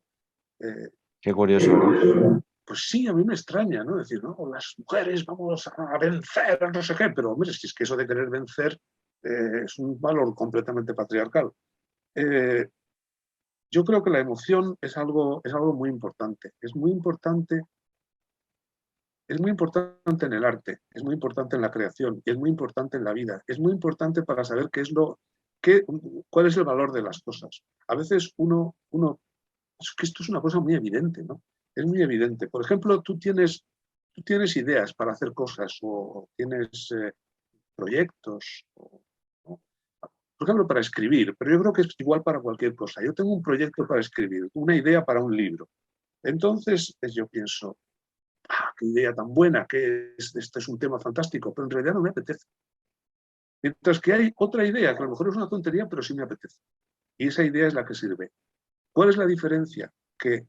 Qué curioso, ¿no? Pues sí, a mí me extraña, ¿no? Decir, no, las mujeres vamos a vencer, no sé qué, pero hombre, si es que eso de querer vencer es un valor completamente patriarcal. Yo creo que la emoción es algo muy importante. Es muy importante en el arte, es muy importante en la creación, y es muy importante en la vida. Es muy importante para saber cuál es el valor de las cosas. A veces es que esto es una cosa muy evidente, ¿no? Es muy evidente. Por ejemplo, tú tienes ideas para hacer cosas o tienes proyectos, ¿no? Por ejemplo, para escribir, pero yo creo que es igual para cualquier cosa. Yo tengo un proyecto para escribir, una idea para un libro. Entonces yo pienso, qué idea tan buena, este es un tema fantástico, pero en realidad no me apetece. Mientras que hay otra idea, que a lo mejor es una tontería, pero sí me apetece. Y esa idea es la que sirve. ¿Cuál es la diferencia? Que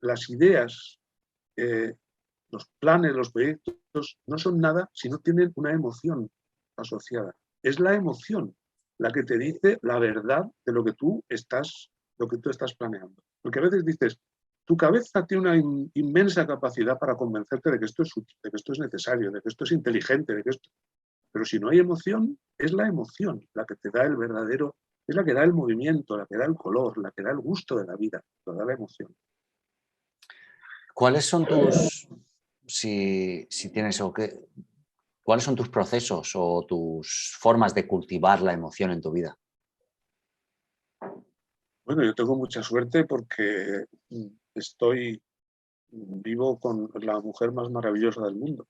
las ideas, los planes, los proyectos, no son nada si no tienen una emoción asociada. Es la emoción la que te dice la verdad de lo que tú estás planeando. Porque a veces dices, tu cabeza tiene una inmensa capacidad para convencerte de que esto es útil, de que esto es necesario, de que esto es inteligente, de que esto... Pero si no hay emoción, es la emoción la que te da el verdadero, es la que da el movimiento, la que da el color, la que da el gusto de la vida, lo da la emoción. ¿Cuáles son si tienes o qué, cuáles son tus procesos o tus formas de cultivar la emoción en tu vida? Bueno, yo tengo mucha suerte porque vivo con la mujer más maravillosa del mundo.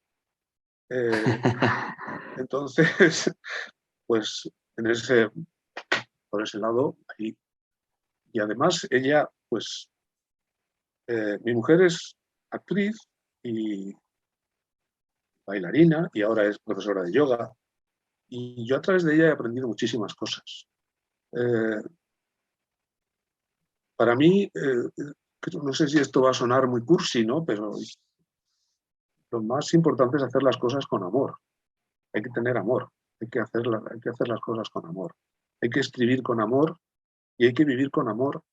Entonces, pues por ese lado, ahí. Y además ella, pues, mi mujer es actriz y bailarina y ahora es profesora de yoga. Y yo a través de ella he aprendido muchísimas cosas. Eh, para mí, no sé si esto va a sonar muy cursi, ¿no? Pero lo más importante es hacer las cosas con amor. Hay que tener amor, hay que hacer las cosas con amor. Hay que escribir con amor y hay que vivir con amor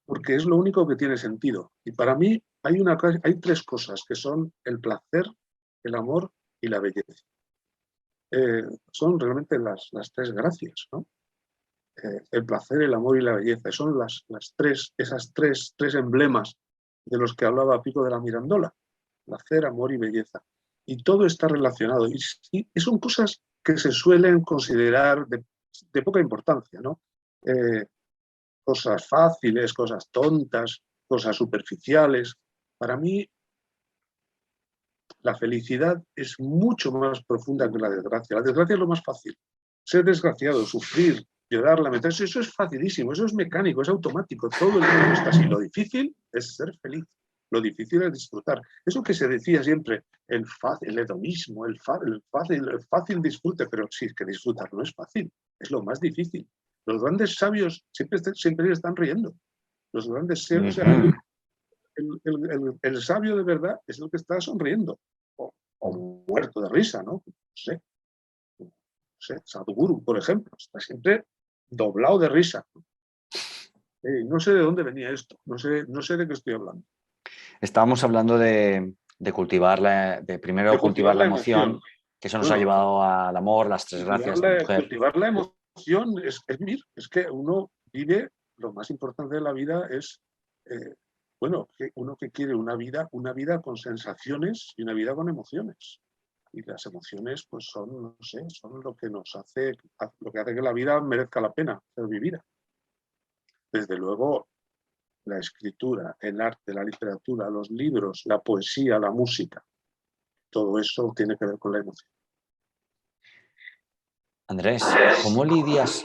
porque es lo único que tiene sentido. Y para mí hay tres cosas que son el placer, el amor y la belleza. Son realmente las tres gracias, ¿no? El placer, el amor y la belleza. Son esas tres emblemas de los que hablaba Pico de la Mirandola. Placer, amor y belleza. Y todo está relacionado. Y son cosas que se suelen considerar de poca importancia, ¿no? Cosas fáciles, cosas tontas, cosas superficiales. Para mí, la felicidad es mucho más profunda que la desgracia. La desgracia es lo más fácil. ser desgraciado, sufrir, llorar, lamentarse, eso es facilísimo, eso es mecánico, es automático, todo el mundo está así. Lo difícil es ser feliz, lo difícil es disfrutar. Eso que se decía siempre, el hedonismo, el fácil disfrute, pero sí, es que disfrutar no es fácil, es lo más difícil. Los grandes sabios siempre están riendo. Los grandes sabios, o sea, el sabio de verdad es el que está sonriendo, o muerto de risa, ¿no? No sé, Sadhguru, por ejemplo, está siempre doblado de risa. No sé de dónde venía esto, no sé de qué estoy hablando. Estábamos hablando de cultivar primero De cultivar la emoción, que eso nos ha Bueno, llevado al amor, las tres gracias, tu mujer. cultivar la emoción es vivir, es que uno vive, lo más importante de la vida es, bueno, que uno que quiere una vida con sensaciones y una vida con emociones. Y las emociones, pues son, no sé, son lo que hace que la vida merezca la pena ser vivida. Desde luego, la escritura, el arte, la literatura, los libros, la poesía, la música, todo eso tiene que ver con la emoción. Andrés, ¿cómo lidias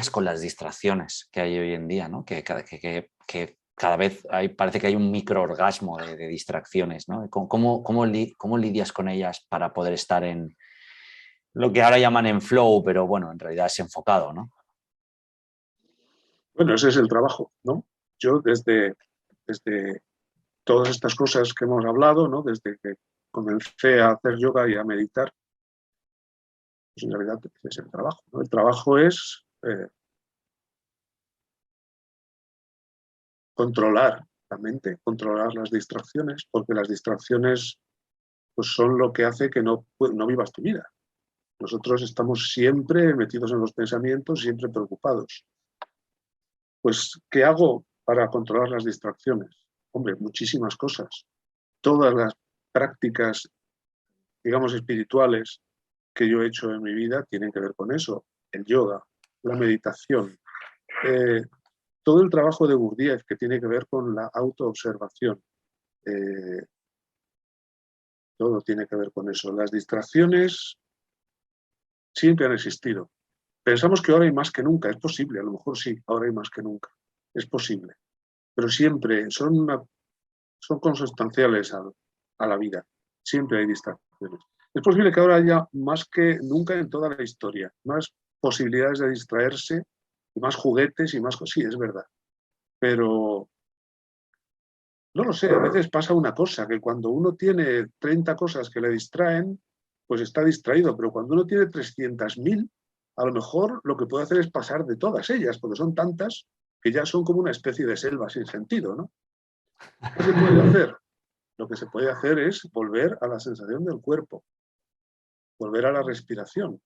con las distracciones que hay hoy en día, ¿no? Que cada vez parece que hay un microorgasmo de distracciones, ¿no? ¿Cómo lidias con ellas para poder estar en lo que ahora llaman en flow, pero bueno, en realidad es enfocado, ¿no? Bueno, ese es el trabajo, ¿no? Yo desde todas estas cosas que hemos hablado, ¿no? Desde que comencé a hacer yoga y a meditar, pues en realidad es el trabajo, ¿no? El trabajo es controlar la mente, controlar las distracciones, porque las distracciones pues, son lo que hace que no vivas tu vida. Nosotros estamos siempre metidos en los pensamientos, siempre preocupados. Pues, ¿qué hago para controlar las distracciones? Hombre, muchísimas cosas. Todas las prácticas, digamos, espirituales que yo he hecho en mi vida tienen que ver con eso. El yoga, la meditación, todo el trabajo de Gurdjieff que tiene que ver con la autoobservación. Todo tiene que ver con eso. Las distracciones siempre han existido. Pensamos que ahora hay más que nunca. Es posible, a lo mejor sí, ahora hay más que nunca. Es posible. Pero siempre son consustanciales a la vida. Siempre hay distracciones. Es posible que ahora haya más que nunca en toda la historia. Más posibilidades de distraerse, y más juguetes y más cosas. Sí, es verdad. Pero no lo sé, a veces pasa una cosa, que cuando uno tiene 30 cosas que le distraen, pues está distraído, pero cuando uno tiene 300.000, a lo mejor lo que puede hacer es pasar de todas ellas, porque son tantas que ya son como una especie de selva sin sentido, ¿no? ¿Qué se puede hacer? Lo que se puede hacer es volver a la sensación del cuerpo, volver a la respiración,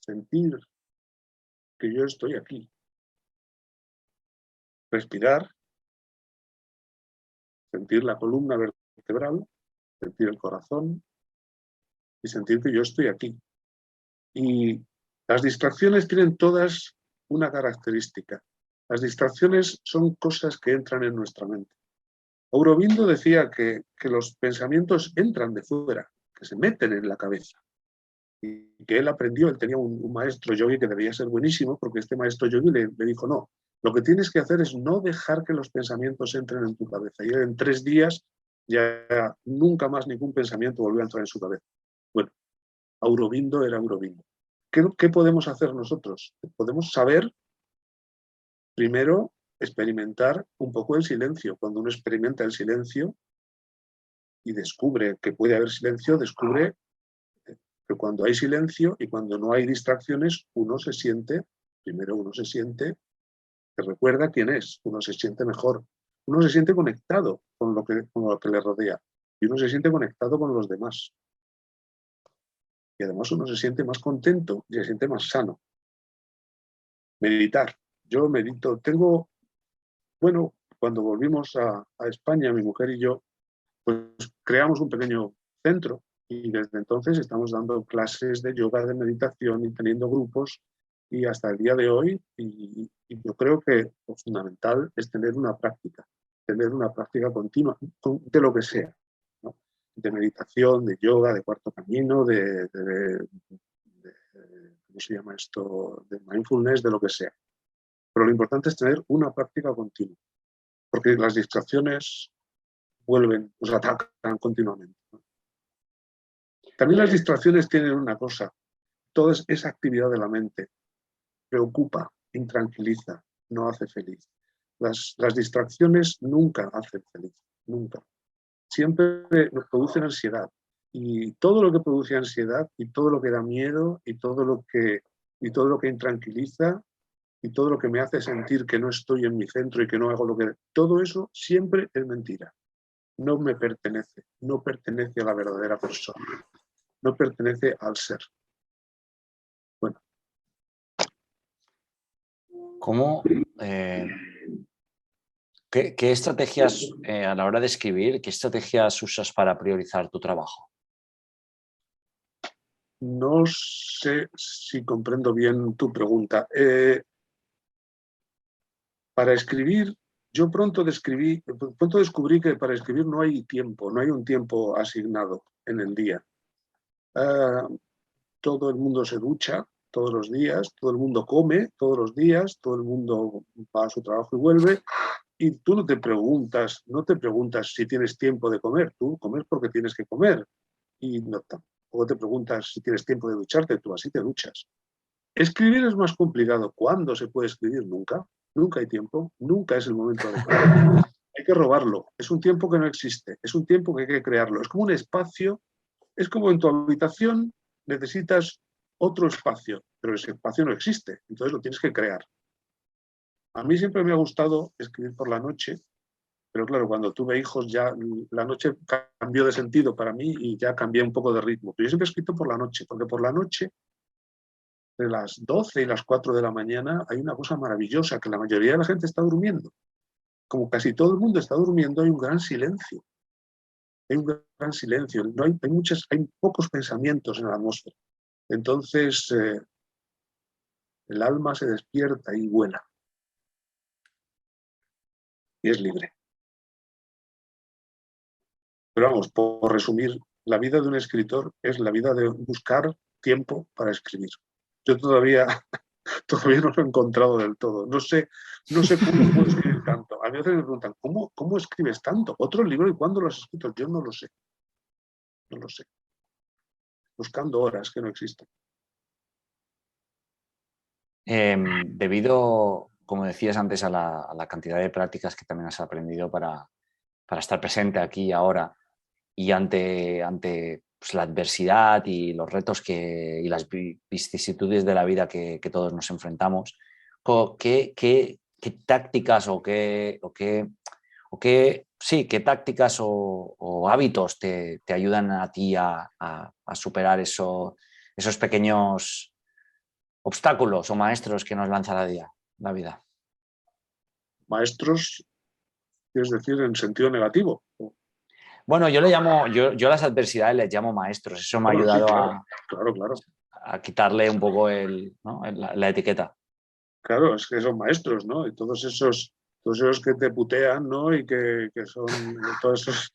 sentir que yo estoy aquí, respirar, sentir la columna vertebral, sentir el corazón y sentir que yo estoy aquí. Y las distracciones tienen todas una característica. Las distracciones son cosas que entran en nuestra mente. Aurobindo decía que los pensamientos entran de fuera, que se meten en la cabeza. Y que él aprendió, él tenía un maestro yogi que debía ser buenísimo, porque este maestro yogi le dijo, no, lo que tienes que hacer es no dejar que los pensamientos entren en tu cabeza. Y él en 3 días ya nunca más ningún pensamiento volvió a entrar en su cabeza. Bueno, Aurobindo era Aurobindo. ¿Qué podemos hacer nosotros? Podemos saber, primero, experimentar un poco el silencio. Cuando uno experimenta el silencio y descubre que puede haber silencio, descubre que cuando hay silencio y cuando no hay distracciones, primero uno se siente que recuerda quién es, uno se siente mejor, uno se siente conectado con lo que le rodea y uno se siente conectado con los demás. Y además uno se siente más contento y se siente más sano. Meditar. Yo medito. Bueno, cuando volvimos a España, mi mujer y yo, pues creamos un pequeño centro y desde entonces estamos dando clases de yoga, de meditación y teniendo grupos y hasta el día de hoy, y yo creo que lo fundamental es tener una práctica continua de lo que sea, ¿no? de meditación, de yoga, de cuarto camino, ¿cómo se llama esto? De mindfulness, de lo que sea. Pero lo importante es tener una práctica continua, porque las distracciones vuelven, nos atacan continuamente, ¿no? También las distracciones tienen una cosa, toda esa actividad de la mente preocupa, intranquiliza, no hace feliz. Las distracciones nunca hacen feliz, nunca. Siempre nos producen ansiedad. Y todo lo que produce ansiedad y todo lo que da miedo y todo lo que intranquiliza y todo lo que me hace sentir que no estoy en mi centro y que no hago lo que... Todo eso siempre es mentira. No me pertenece, no pertenece a la verdadera persona, no pertenece al ser. Bueno. ¿Cómo, qué estrategias a la hora de escribir, qué estrategias usas para priorizar tu trabajo? No sé si comprendo bien tu pregunta. Para escribir, yo pronto descubrí que para escribir no hay tiempo, no hay un tiempo asignado en el día. Todo el mundo se ducha todos los días, todo el mundo come todos los días, todo el mundo va a su trabajo y vuelve. Y tú no te preguntas si tienes tiempo de comer, tú comes porque tienes que comer. Y no, tampoco te preguntas si tienes tiempo de ducharte, tú así te duchas. Escribir es más complicado. ¿Cuándo se puede escribir? Nunca. Nunca hay tiempo, nunca es el momento adecuado. Hay que robarlo. Es un tiempo que no existe, es un tiempo que hay que crearlo. Es como un espacio, es como en tu habitación necesitas otro espacio, pero ese espacio no existe, entonces lo tienes que crear. A mí siempre me ha gustado escribir por la noche, pero claro, cuando tuve hijos ya la noche cambió de sentido para mí y ya cambié un poco de ritmo. Pero yo siempre he escrito por la noche, porque por la noche, de las 12 y las 4 de la mañana, hay una cosa maravillosa, que la mayoría de la gente está durmiendo. Como casi todo el mundo está durmiendo, hay un gran silencio. Hay un gran silencio. No hay pocos pensamientos en la atmósfera. Entonces, el alma se despierta y vuela. Y es libre. Pero vamos, por resumir, la vida de un escritor es la vida de buscar tiempo para escribir. Yo todavía no lo he encontrado del todo. No sé cómo puedo escribir tanto. A veces me preguntan, ¿cómo escribes tanto? ¿Otro libro y cuándo lo has escrito? Yo no lo sé. No lo sé. Buscando horas que no existen. Debido, como decías antes, a la cantidad de prácticas que también has aprendido para estar presente aquí y ahora y ante pues, la adversidad y los retos y las vicisitudes de la vida que todos nos enfrentamos, ¿qué tácticas qué tácticas o hábitos te ayudan a ti a superar esos pequeños obstáculos o maestros que nos lanza la vida? Maestros, es decir, en sentido negativo. Bueno, yo a las adversidades les llamo maestros. Eso me ha Bueno, sí, ayudado claro. a quitarle un poco la etiqueta. Claro, es que son maestros, ¿no? Y todos esos que te putean, ¿no? Y que son todos esos,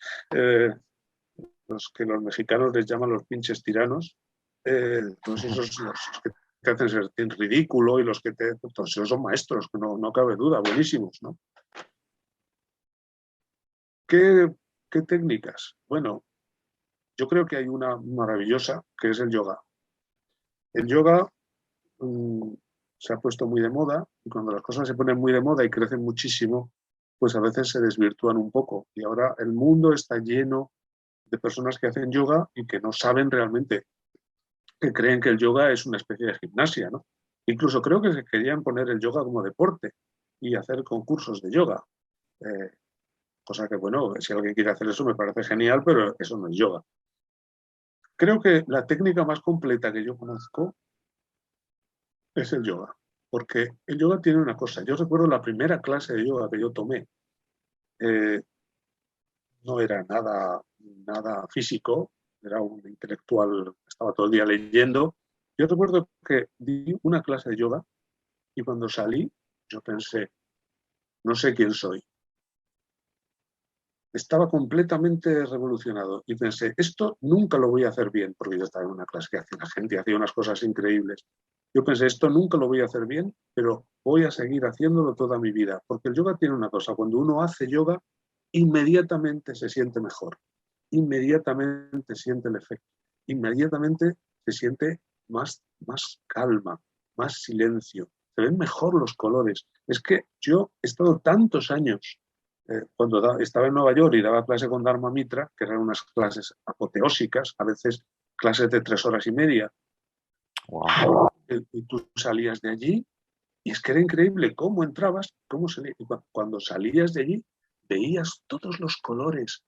los que los mexicanos les llaman los pinches tiranos, todos esos los que te hacen sentir ridículo y todos esos son maestros, no cabe duda, buenísimos, ¿no? ¿Qué técnicas? Bueno, yo creo que hay una maravillosa que es el yoga. El yoga se ha puesto muy de moda y cuando las cosas se ponen muy de moda y crecen muchísimo, pues a veces se desvirtúan un poco. Y ahora el mundo está lleno de personas que hacen yoga y que no saben realmente, que creen que el yoga es una especie de gimnasia, ¿no? Incluso creo que se querían poner el yoga como deporte y hacer concursos de yoga. Cosa que, bueno, si alguien quiere hacer eso me parece genial, pero eso no es yoga. Creo que la técnica más completa que yo conozco es el yoga, porque el yoga tiene una cosa. Yo recuerdo la primera clase de yoga que yo tomé, no era nada físico, era un intelectual, estaba todo el día leyendo. Yo recuerdo que di una clase de yoga y cuando salí yo pensé, no sé quién soy. estaba completamente revolucionado y pensé, esto nunca lo voy a hacer bien, porque yo estaba en una clase que hacía la gente, hacía unas cosas increíbles. Yo pensé, esto nunca lo voy a hacer bien, pero voy a seguir haciéndolo toda mi vida, porque el yoga tiene una cosa, cuando uno hace yoga, inmediatamente se siente mejor, inmediatamente siente el efecto, inmediatamente se siente más calma, más silencio, se ven mejor los colores. Es que yo he estado tantos años cuando estaba en Nueva York y daba clase con Dharma Mitra, que eran unas clases apoteósicas, a veces clases de 3 horas y media, Wow. y tú salías de allí y es que era increíble cómo entrabas, cómo salías. Cuando salías de allí veías todos los colores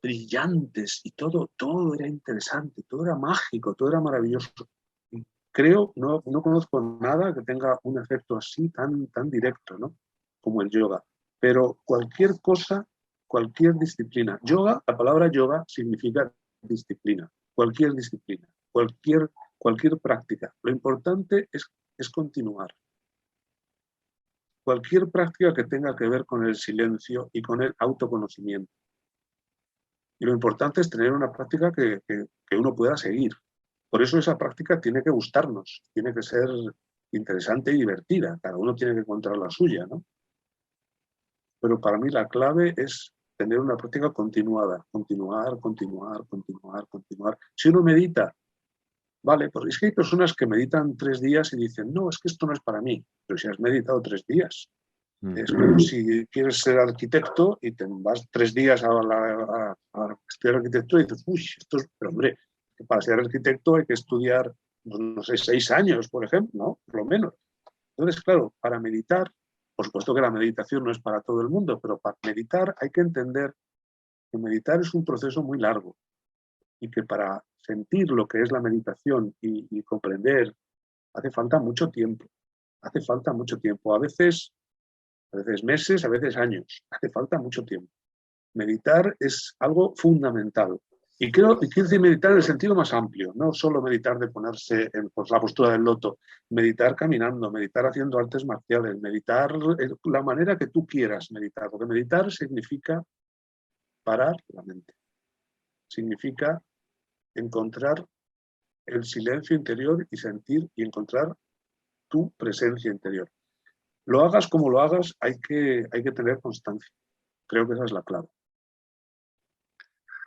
brillantes y todo era interesante, todo era mágico, todo era maravilloso. Y creo, no conozco nada que tenga un efecto así tan directo, ¿no? Como el yoga. Pero cualquier cosa, cualquier disciplina. Yoga, la palabra yoga significa disciplina. Cualquier disciplina, cualquier práctica. Lo importante es continuar. Cualquier práctica que tenga que ver con el silencio y con el autoconocimiento. Y lo importante es tener una práctica que uno pueda seguir. Por eso esa práctica tiene que gustarnos, tiene que ser interesante y divertida. Cada uno tiene que encontrar la suya, ¿no? Pero para mí la clave es tener una práctica continuada, continuar. Si uno medita, vale, porque es que hay personas que meditan 3 días y dicen, no, es que esto no es para mí. Pero si has meditado 3 días, es como si quieres ser arquitecto y te vas 3 días a estudiar arquitectura y dices, uy, pero hombre, para ser arquitecto hay que estudiar, no sé, 6 años, por ejemplo, ¿no? Por lo menos. Entonces, claro, para meditar, por supuesto que la meditación no es para todo el mundo, pero para meditar hay que entender que meditar es un proceso muy largo y que para sentir lo que es la meditación y comprender hace falta mucho tiempo. Hace falta mucho tiempo. A veces meses, a veces años. Hace falta mucho tiempo. Meditar es algo fundamental. Y quiero decir meditar en el sentido más amplio, no solo meditar de ponerse en pues, la postura del loto, meditar caminando, meditar haciendo artes marciales, meditar la manera que tú quieras meditar, porque meditar significa parar la mente, significa encontrar el silencio interior y sentir y encontrar tu presencia interior. Lo hagas como lo hagas, hay que tener constancia. Creo que esa es la clave.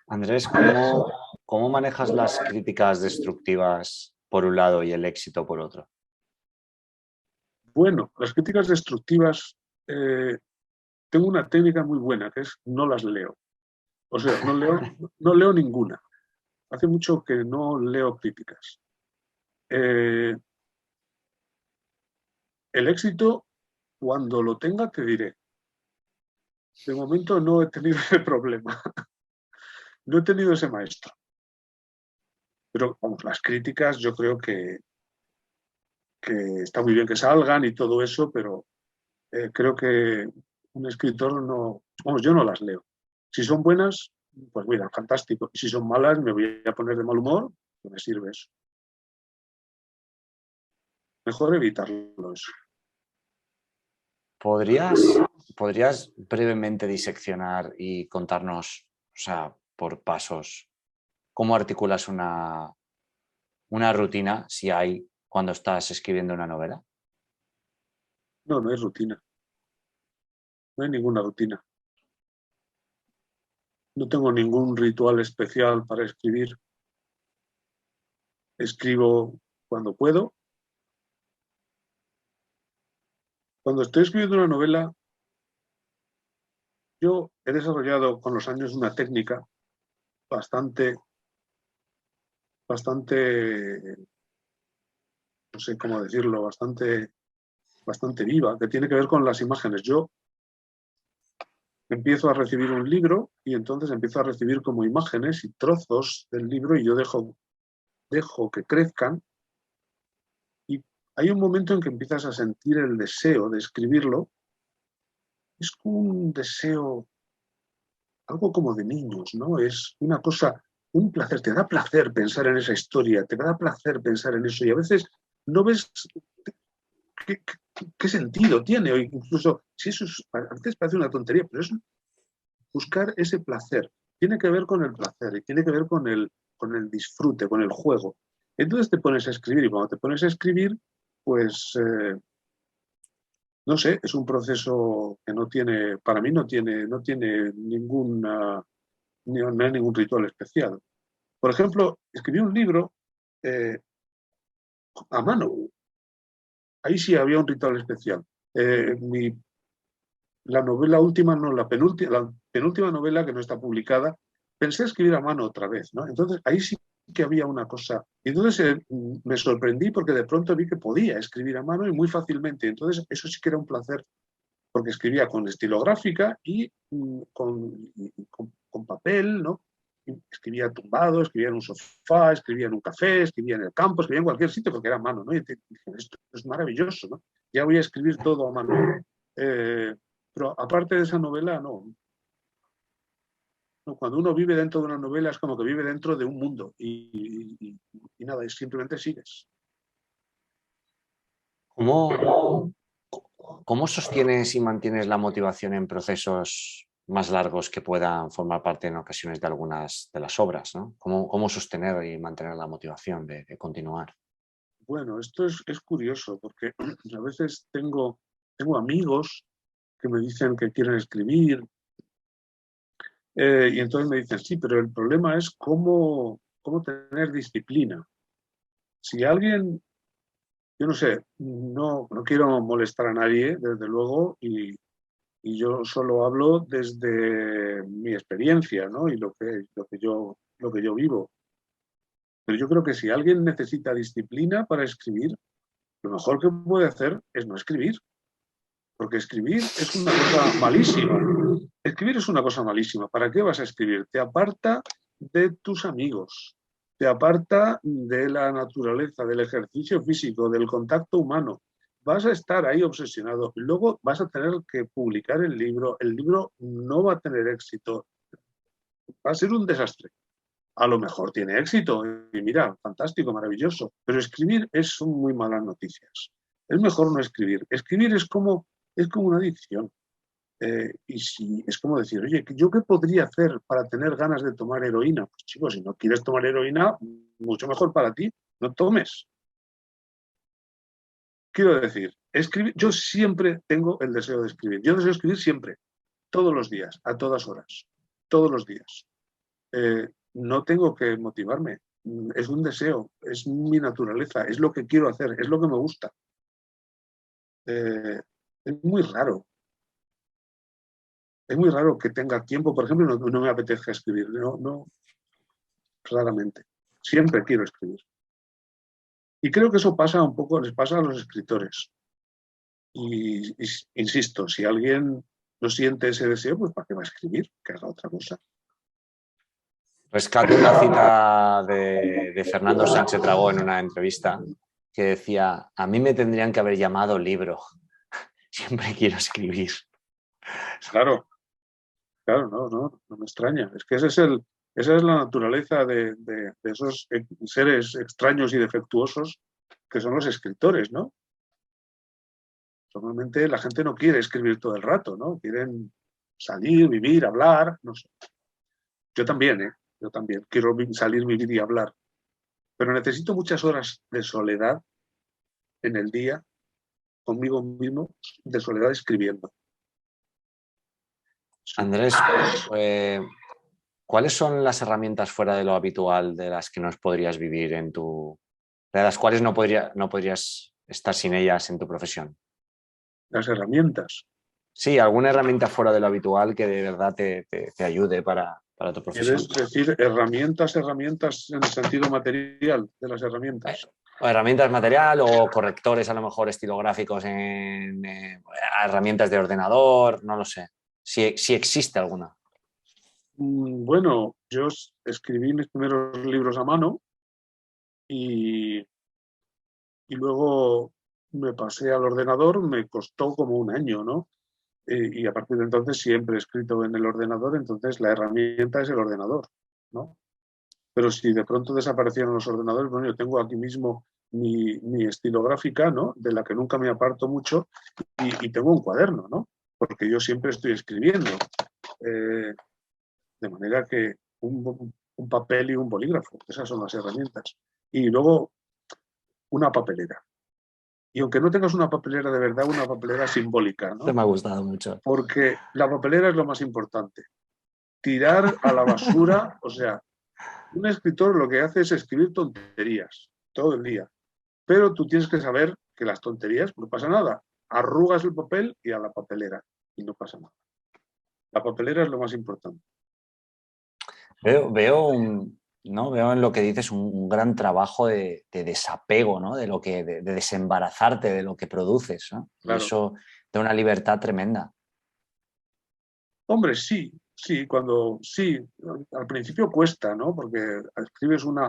Andrés, ¿cómo manejas las críticas destructivas por un lado y el éxito por otro? Bueno, las críticas destructivas, tengo una técnica muy buena, que es no las leo. O sea, no leo ninguna. Hace mucho que no leo críticas. El éxito, cuando lo tenga, te diré. De momento no he tenido ese problema. No he tenido ese maestro. Pero vamos, las críticas yo creo que está muy bien que salgan y todo eso, pero creo que un escritor no, vamos, yo no las leo. Si son buenas, pues mira, fantástico. Y si son malas, me voy a poner de mal humor, no me sirve eso. Mejor evitarlo eso. ¿Podrías brevemente diseccionar y contarnos, o sea, por pasos, cómo articulas una rutina, si hay, cuando estás escribiendo una novela? No, no hay rutina. No hay ninguna rutina. No tengo ningún ritual especial para escribir. Escribo cuando puedo. Cuando estoy escribiendo una novela, yo he desarrollado con los años una técnica bastante, no sé cómo decirlo, bastante viva, que tiene que ver con las imágenes. Yo empiezo a recibir un libro y entonces empiezo a recibir como imágenes y trozos del libro y yo dejo que crezcan. Y hay un momento en que empiezas a sentir el deseo de escribirlo. Es un deseo, algo como de niños, ¿no? Es una cosa, un placer, te da placer pensar en esa historia, te da placer pensar en eso y a veces no ves qué sentido tiene, o incluso si eso a veces parece una tontería, pero buscar ese placer. Tiene que ver con el placer y tiene que ver con el disfrute, con el juego. Entonces te pones a escribir y cuando te pones a escribir, pues, no sé, es un proceso que no tiene, para mí no tiene ninguna, no hay ningún ritual especial. Por ejemplo, escribí un libro a mano. Ahí sí había un ritual especial. La novela última, no, la penúltima novela que no está publicada, pensé escribir a mano otra vez, ¿no? Entonces ahí sí que había una cosa. Y entonces me sorprendí porque de pronto vi que podía escribir a mano y muy fácilmente. Entonces eso sí que era un placer, porque escribía con estilográfica y con papel, ¿no? Y escribía tumbado, escribía en un sofá, escribía en un café, escribía en el campo, escribía en cualquier sitio porque era a mano, ¿no? Y dije, esto es maravilloso, ¿no? Ya voy a escribir todo a mano. Pero aparte de esa novela, no. Cuando uno vive dentro de una novela es como que vive dentro de un mundo y nada, y simplemente sigues. ¿Cómo, cómo sostienes y mantienes la motivación en procesos más largos que puedan formar parte en ocasiones de algunas de las obras, ¿no? ¿Cómo sostener y mantener la motivación de continuar? Bueno, esto es curioso porque a veces tengo amigos que me dicen que quieren escribir y entonces me dicen, sí, pero el problema es cómo tener disciplina. Si alguien, yo no sé, no quiero molestar a nadie, desde luego, y yo solo hablo desde mi experiencia, ¿no? Y lo que yo vivo. Pero yo creo que si alguien necesita disciplina para escribir, lo mejor que puede hacer es no escribir. Porque escribir es una cosa malísima. Escribir es una cosa malísima. ¿Para qué vas a escribir? Te aparta de tus amigos, te aparta de la naturaleza, del ejercicio físico, del contacto humano. Vas a estar ahí obsesionado. Luego vas a tener que publicar el libro. El libro no va a tener éxito. Va a ser un desastre. A lo mejor tiene éxito. Y mira, fantástico, maravilloso. Pero escribir son muy malas noticias. Es mejor no escribir. Escribir es como una adicción. Y si es como decir, oye, ¿yo qué podría hacer para tener ganas de tomar heroína? Pues chicos, si no quieres tomar heroína, mucho mejor para ti, no tomes. Quiero decir, escribir, yo siempre tengo el deseo de escribir. Yo deseo escribir siempre, todos los días, a todas horas, todos los días. No tengo que motivarme, es un deseo, es mi naturaleza, es lo que quiero hacer, es lo que me gusta. Es muy raro. Es muy raro que tenga tiempo, por ejemplo, no me apetezca escribir, no, raramente. Siempre quiero escribir. Y creo que eso pasa un poco, les pasa a los escritores. Y insisto, si alguien no siente ese deseo, pues ¿para qué va a escribir? Que haga otra cosa. Rescato una cita de Fernando Sánchez Dragó en una entrevista que decía, a mí me tendrían que haber llamado libro. Siempre quiero escribir. Claro, no me extraña. Es que esa es la naturaleza de esos seres extraños y defectuosos que son los escritores, ¿no? Normalmente la gente no quiere escribir todo el rato, ¿no? Quieren salir, vivir, hablar, no sé. Yo también, ¿eh? Yo también quiero salir, vivir y hablar. Pero necesito muchas horas de soledad en el día, conmigo mismo, de soledad escribiendo. Andrés, ¿cuáles son las herramientas fuera de lo habitual de las que no podrías vivir de las cuales no podrías estar sin ellas en tu profesión? Las herramientas. Sí, alguna herramienta fuera de lo habitual que de verdad te ayude para tu profesión. ¿Quieres decir herramientas en el sentido material de las herramientas? O herramientas material o correctores a lo mejor estilográficos en herramientas de ordenador, no lo sé. Si existe alguna. Bueno, yo escribí mis primeros libros a mano y luego me pasé al ordenador, me costó como un año, ¿no? Y a partir de entonces siempre he escrito en el ordenador, entonces la herramienta es el ordenador, ¿no? Pero si de pronto desaparecieron los ordenadores, bueno, yo tengo aquí mismo mi estilográfica, ¿no? De la que nunca me aparto mucho y tengo un cuaderno, ¿no? Porque yo siempre estoy escribiendo. De manera que un papel y un bolígrafo, esas son las herramientas. Y luego una papelera. Y aunque no tengas una papelera de verdad, una papelera simbólica, Esto ¿no? me ha gustado mucho. Porque la papelera es lo más importante. Tirar a la basura, o sea, un escritor lo que hace es escribir tonterías todo el día. Pero tú tienes que saber que las tonterías no pasa nada. Arrugas el papel y a la papelera y no pasa nada. La papelera es lo más importante. ¿No? Veo en lo que dices un gran trabajo de desapego, ¿no? De desembarazarte de lo que produces, ¿no? Y Claro. eso da una libertad tremenda. Hombre, sí, sí, al principio cuesta, ¿no? Porque escribes un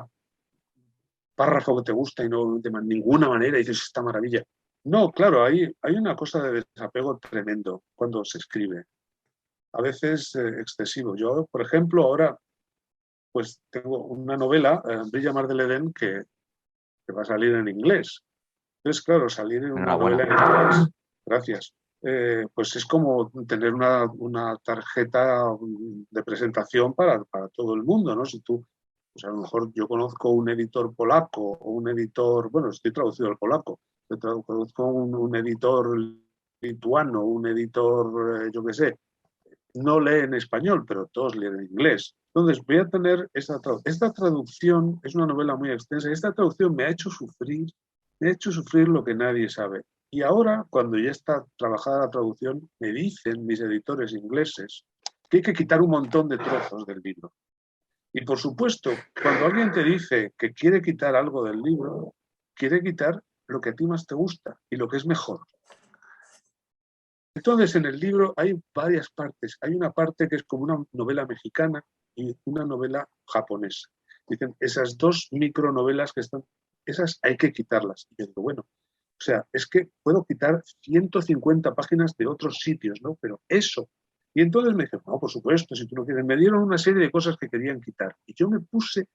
párrafo que te gusta y no de ninguna manera dices esta maravilla. No, claro, hay una cosa de desapego tremendo cuando se escribe. A veces excesivo. Yo, por ejemplo, ahora pues tengo una novela, Brilla Mar del Edén, que va a salir en inglés. Entonces, claro, salir en una novela Enhorabuena. en inglés, gracias, pues es como tener una tarjeta de presentación para todo el mundo, ¿no? Si tú, pues a lo mejor yo conozco un editor polaco o un editor, bueno, estoy traducido al polaco, conozco un editor lituano, un editor, yo qué sé, no lee en español, pero todos leen en inglés. Entonces voy a tener esta traducción, es una novela muy extensa, y esta traducción me ha hecho sufrir lo que nadie sabe. Y ahora, cuando ya está trabajada la traducción, me dicen mis editores ingleses que hay que quitar un montón de trozos del libro. Y por supuesto, cuando alguien te dice que quiere quitar algo del libro, quiere quitar lo que a ti más te gusta y lo que es mejor. Entonces, en el libro hay varias partes. Hay una parte que es como una novela mexicana y una novela japonesa. Dicen, esas dos micronovelas que están, esas hay que quitarlas. Y yo digo, bueno, o sea, es que puedo quitar 150 páginas de otros sitios, ¿no? Pero eso. Y entonces me dijeron, no, por supuesto, si tú no quieres. Me dieron una serie de cosas que querían quitar. Y yo me puse,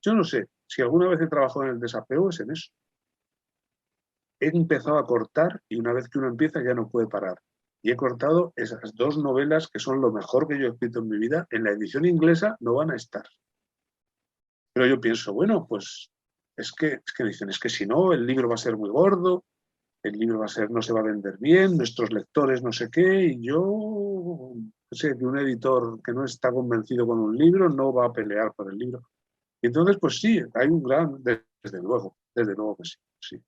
yo no sé, si alguna vez he trabajado en el desapego es en eso. He empezado a cortar y una vez que uno empieza ya no puede parar. Y he cortado esas dos novelas que son lo mejor que yo he escrito en mi vida. En la edición inglesa no van a estar. Pero yo pienso, bueno, pues es que dicen, es que si no, el libro va a ser muy gordo, el libro va a ser, no se va a vender bien, nuestros lectores no sé qué, y yo no sé, que un editor que no está convencido con un libro no va a pelear por el libro. Y entonces, pues sí, hay un gran, desde luego que sí, sí.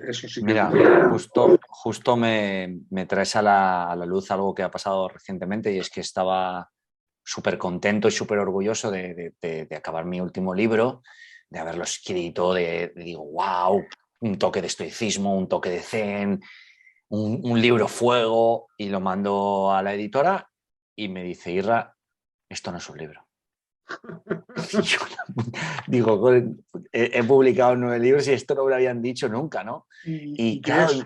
Eso sí que es Mira, muy... justo me traes a la luz algo que ha pasado recientemente y es que estaba súper contento y súper orgulloso de acabar mi último libro, de haberlo escrito, digo, wow, un toque de estoicismo, un toque de zen, un libro fuego, y lo mando a la editora y me dice, Irra, esto no es un libro. Yo digo, joder, he publicado 9 libros y esto no me lo habían dicho nunca, ¿no? Y ¿Y qué claro, es?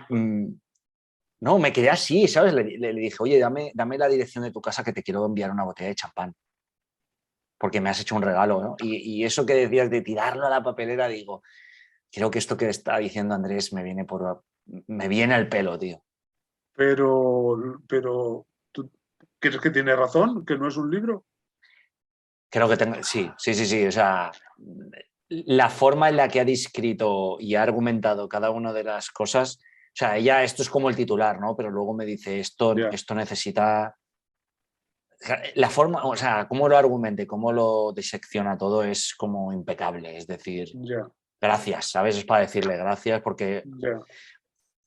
no, me quedé así, ¿sabes? Le dije, oye, dame la dirección de tu casa que te quiero enviar una botella de champán, porque me has hecho un regalo, ¿no? Y eso que decías de tirarlo a la papelera, digo, creo que esto que está diciendo Andrés me viene al pelo, tío. Pero, ¿tú crees que tiene razón? ¿Que no es un libro? Creo que tengo, sí. O sea, la forma en la que ha descrito y ha argumentado cada una de las cosas, o sea, ella, esto es como el titular, ¿no? Pero luego me dice, Ya, esto necesita... La forma, o sea, cómo lo argumente, cómo lo disecciona todo es como impecable. Es decir, ya, gracias, ¿sabes? Es para decirle gracias porque ya.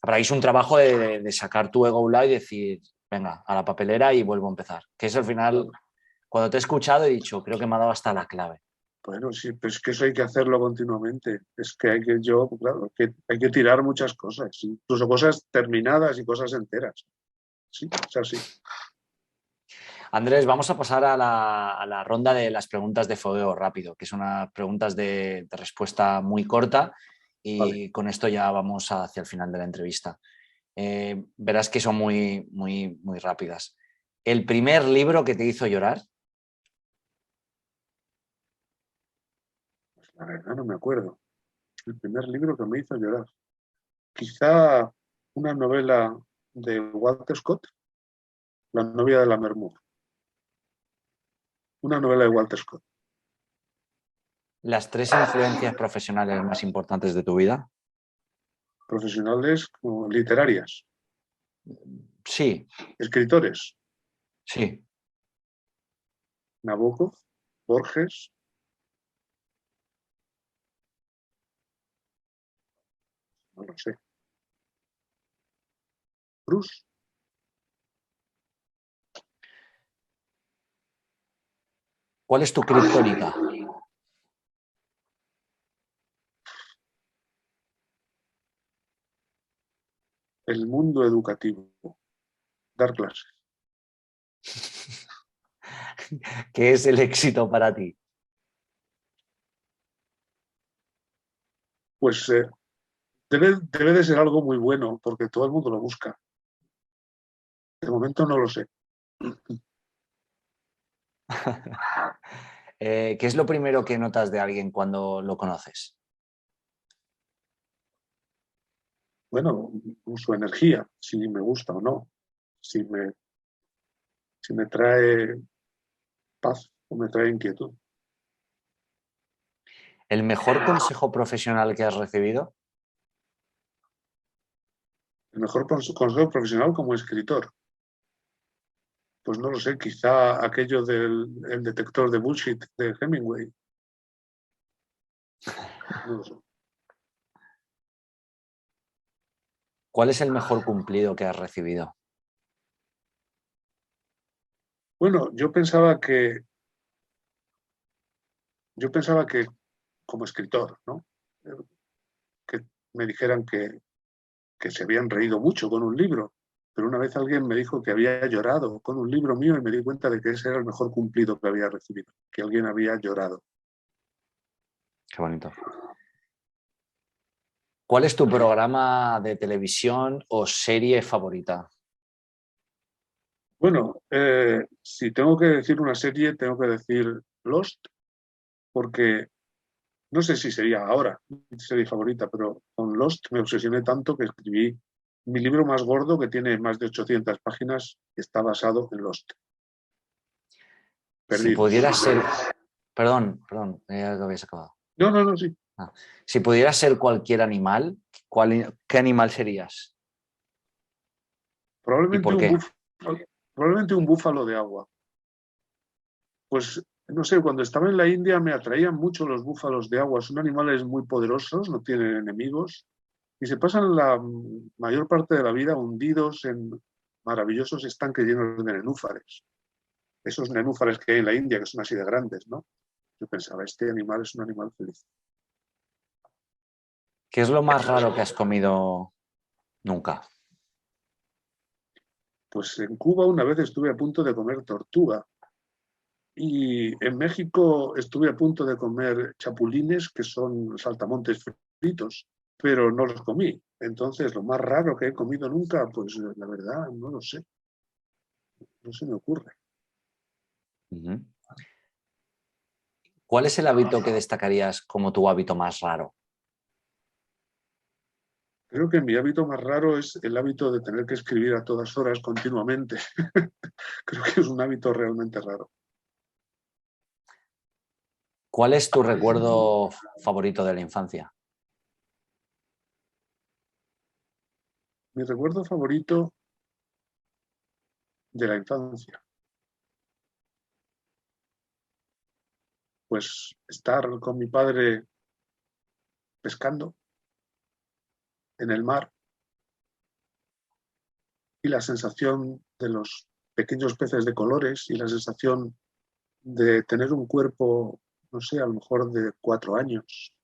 para ahí es un trabajo de sacar tu ego a un lado y decir, venga, a la papelera y vuelvo a empezar. Que es al final, Claro. cuando te he escuchado he dicho, creo que me ha dado hasta la clave. Bueno, sí, pero es que eso hay que hacerlo continuamente. Es que yo, claro, que hay que tirar muchas cosas, incluso cosas terminadas y cosas enteras. Sí, es así. Andrés, vamos a pasar a la ronda de las preguntas de fogueo rápido, que son unas preguntas de respuesta muy corta Vale. y con esto ya vamos hacia el final de la entrevista. Verás que son muy rápidas. ¿El primer libro que te hizo llorar? Pues la verdad no me acuerdo. El primer libro que me hizo llorar. Quizá una novela de Walter Scott. La novia de la Mermur. Una novela de Walter Scott. ¿Las 3 influencias profesionales más importantes de tu vida? Profesionales como literarias. Sí, Escritores. sí. Nabokov, Borges. No lo sé. Proust. ¿Cuál es tu kriptonita? El mundo educativo. Dar clases. ¿Qué es el éxito para ti? Pues debe de ser algo muy bueno, porque todo el mundo lo busca. De momento no lo sé. ¿Qué es lo primero que notas de alguien cuando lo conoces? Bueno, su energía, si me gusta o no, si me, si me trae paz o me trae inquietud. ¿El mejor consejo profesional que has recibido? El mejor consejo profesional como escritor. Pues no lo sé, quizá aquello del el detector de bullshit de Hemingway. No lo sé. ¿Cuál es el mejor cumplido que has recibido? Bueno, yo pensaba que como escritor, ¿no? Que me dijeran que se habían reído mucho con un libro, pero una vez alguien me dijo que había llorado con un libro mío y me di cuenta de que ese era el mejor cumplido que había recibido, que alguien había llorado. Qué bonito. ¿Cuál es tu programa de televisión o serie favorita? Bueno, si tengo que decir una serie, tengo que decir Lost, porque no sé si sería ahora mi serie favorita, pero con Lost me obsesioné tanto que escribí mi libro más gordo, que tiene más de 800 páginas, que está basado en Lost. Si Perdidos. pudieras ser... Perdón, ya que habías acabado. No, no, no, sí. Ah. Si pudieras ser cualquier animal, ¿qué animal serías? ¿Y Probablemente por un qué? búfalo, probablemente un búfalo de agua. Pues no sé, cuando estaba en la India me atraían mucho los búfalos de agua. Son animales muy poderosos, no tienen enemigos y se pasan la mayor parte de la vida hundidos en maravillosos estanques llenos de nenúfares. Esos nenúfares que hay en la India, que son así de grandes, ¿no? Yo pensaba, este animal es un animal feliz. ¿Qué es lo más raro que has comido nunca? Pues en Cuba una vez estuve a punto de comer tortuga y en México estuve a punto de comer chapulines, que son saltamontes fritos, pero no los comí. Entonces, lo más raro que he comido nunca, pues la verdad, no lo sé, no se me ocurre. Ujú. ¿Cuál es el hábito que destacarías como tu hábito más raro? Creo que mi hábito más raro es el hábito de tener que escribir a todas horas continuamente. Creo que es un hábito realmente raro. ¿Cuál es tu recuerdo favorito de la infancia? Mi recuerdo favorito de la infancia, pues estar con mi padre pescando en el mar y la sensación de los pequeños peces de colores y la sensación de tener un cuerpo, no sé, a lo mejor de 4 años,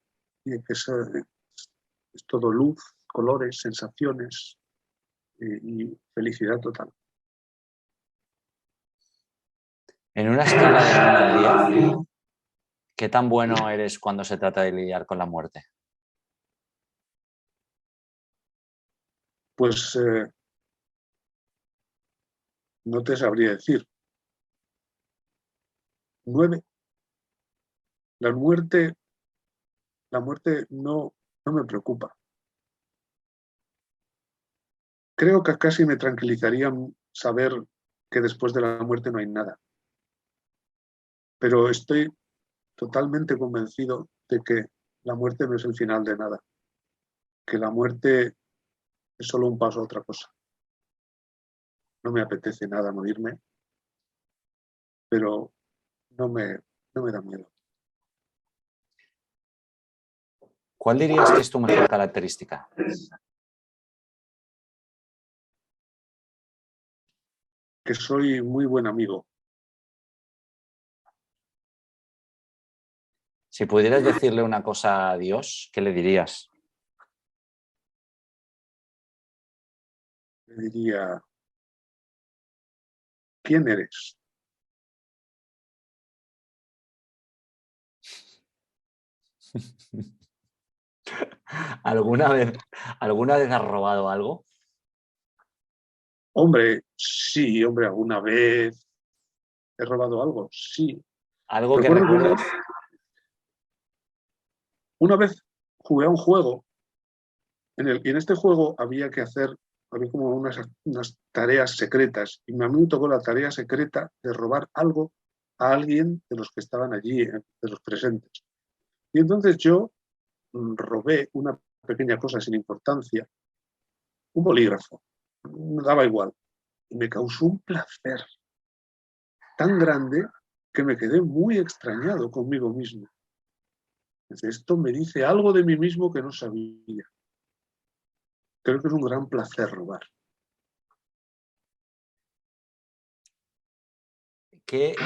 y de que es todo luz, colores, sensaciones y felicidad total. En una escala del 1 al 10, ¿qué tan bueno eres cuando se trata de lidiar con la muerte? Pues no te sabría decir. 9. La muerte, la muerte no me preocupa. Creo que casi me tranquilizaría saber que después de la muerte no hay nada. Pero estoy totalmente convencido de que la muerte no es el final de nada, que la muerte es solo un paso a otra cosa. No me apetece nada morirme, pero no me da miedo. ¿Cuál dirías que es tu mejor característica? Que soy muy buen amigo. Si pudieras decirle una cosa a Dios, ¿qué le dirías? Le diría, ¿quién eres? ¿Alguna vez has robado algo? Hombre, sí, hombre, alguna vez he robado algo, sí. ¿Algo que Recuerdo que recuerdes? una vez jugué a un juego y en este juego había que hacer, había como unas tareas secretas y a mí me tocó la tarea secreta de robar algo a alguien de los que estaban allí, de los presentes. Y entonces yo robé una pequeña cosa sin importancia, un bolígrafo, me daba igual, y me causó un placer tan grande que me quedé muy extrañado conmigo mismo. Esto me dice algo de mí mismo que no sabía. Creo que es un gran placer robar. ¿Qué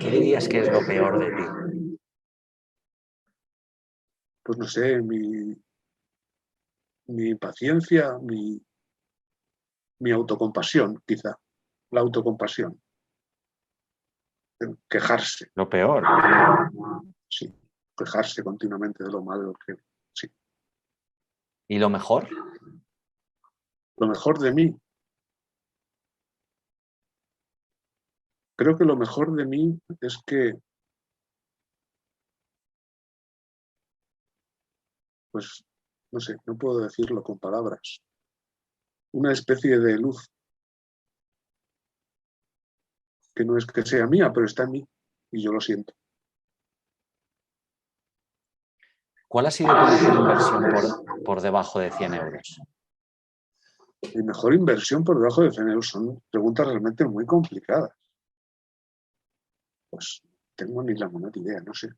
dirías que es lo peor de ti? Pues no sé, mi impaciencia, mi autocompasión, quizá. La autocompasión. Quejarse. Lo peor. Sí, quejarse continuamente de lo malo que... Sí. ¿Y lo mejor? Lo mejor de mí. Creo que lo mejor de mí es que, pues, no sé, no puedo decirlo con palabras. Una especie de luz que no es que sea mía, pero está en mí y yo lo siento. ¿Cuál ha sido tu mejor inversión por debajo de 100 euros? Mi mejor inversión por debajo de 100 euros son preguntas realmente muy complicadas. Pues tengo ni la menor idea, no sé.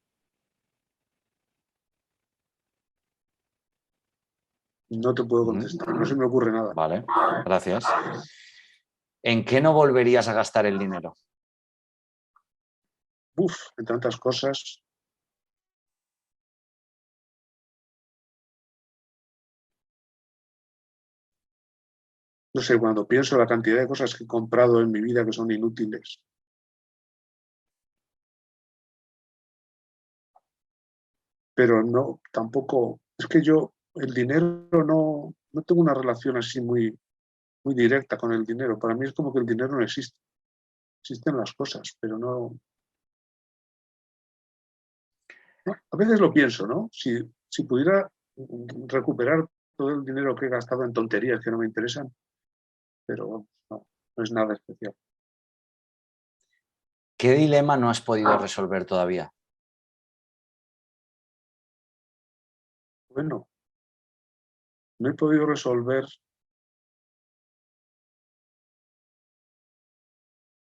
No te puedo contestar, no se me ocurre nada. Vale, gracias. ¿En qué no volverías a gastar el dinero? Uf, en tantas cosas. No sé, cuando pienso en la cantidad de cosas que he comprado en mi vida que son inútiles. Pero no, tampoco, es que yo, el dinero no tengo una relación así muy directa con el dinero. Para mí es como que el dinero no existe. Existen las cosas, pero no. A veces lo pienso, ¿no? Si pudiera recuperar todo el dinero que he gastado en tonterías que no me interesan, pero no es nada especial. ¿Qué dilema no has podido resolver todavía? Bueno, no he podido resolver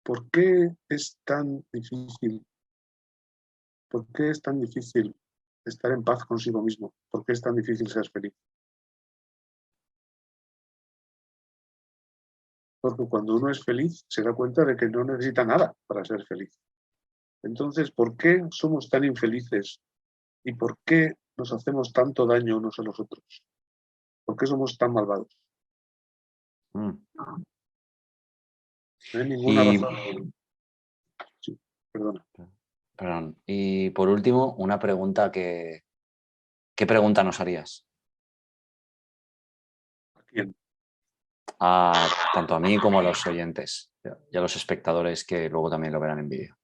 por qué es tan difícil, por qué es tan difícil estar en paz consigo mismo, por qué es tan difícil ser feliz. Porque cuando uno es feliz se da cuenta de que no necesita nada para ser feliz. Entonces, ¿por qué somos tan infelices y por qué nos hacemos tanto daño unos a los otros? ¿Por qué somos tan malvados? Mm. No hay ninguna Y, razón. Sí, perdona. perdón, y por último, una pregunta ¿qué pregunta nos harías? ¿A quién? Tanto a mí como a los oyentes y a los espectadores que luego también lo verán en vídeo.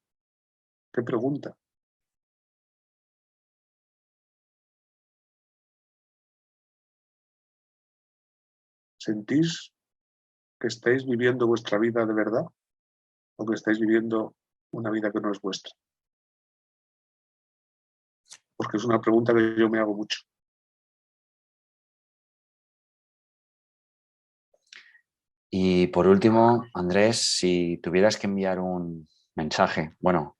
¿Qué pregunta? ¿Sentís que estáis viviendo vuestra vida de verdad? o que estáis viviendo una vida que no es vuestra? Porque es una pregunta que yo me hago mucho. Y por último, Andrés, si tuvieras que enviar un mensaje, bueno,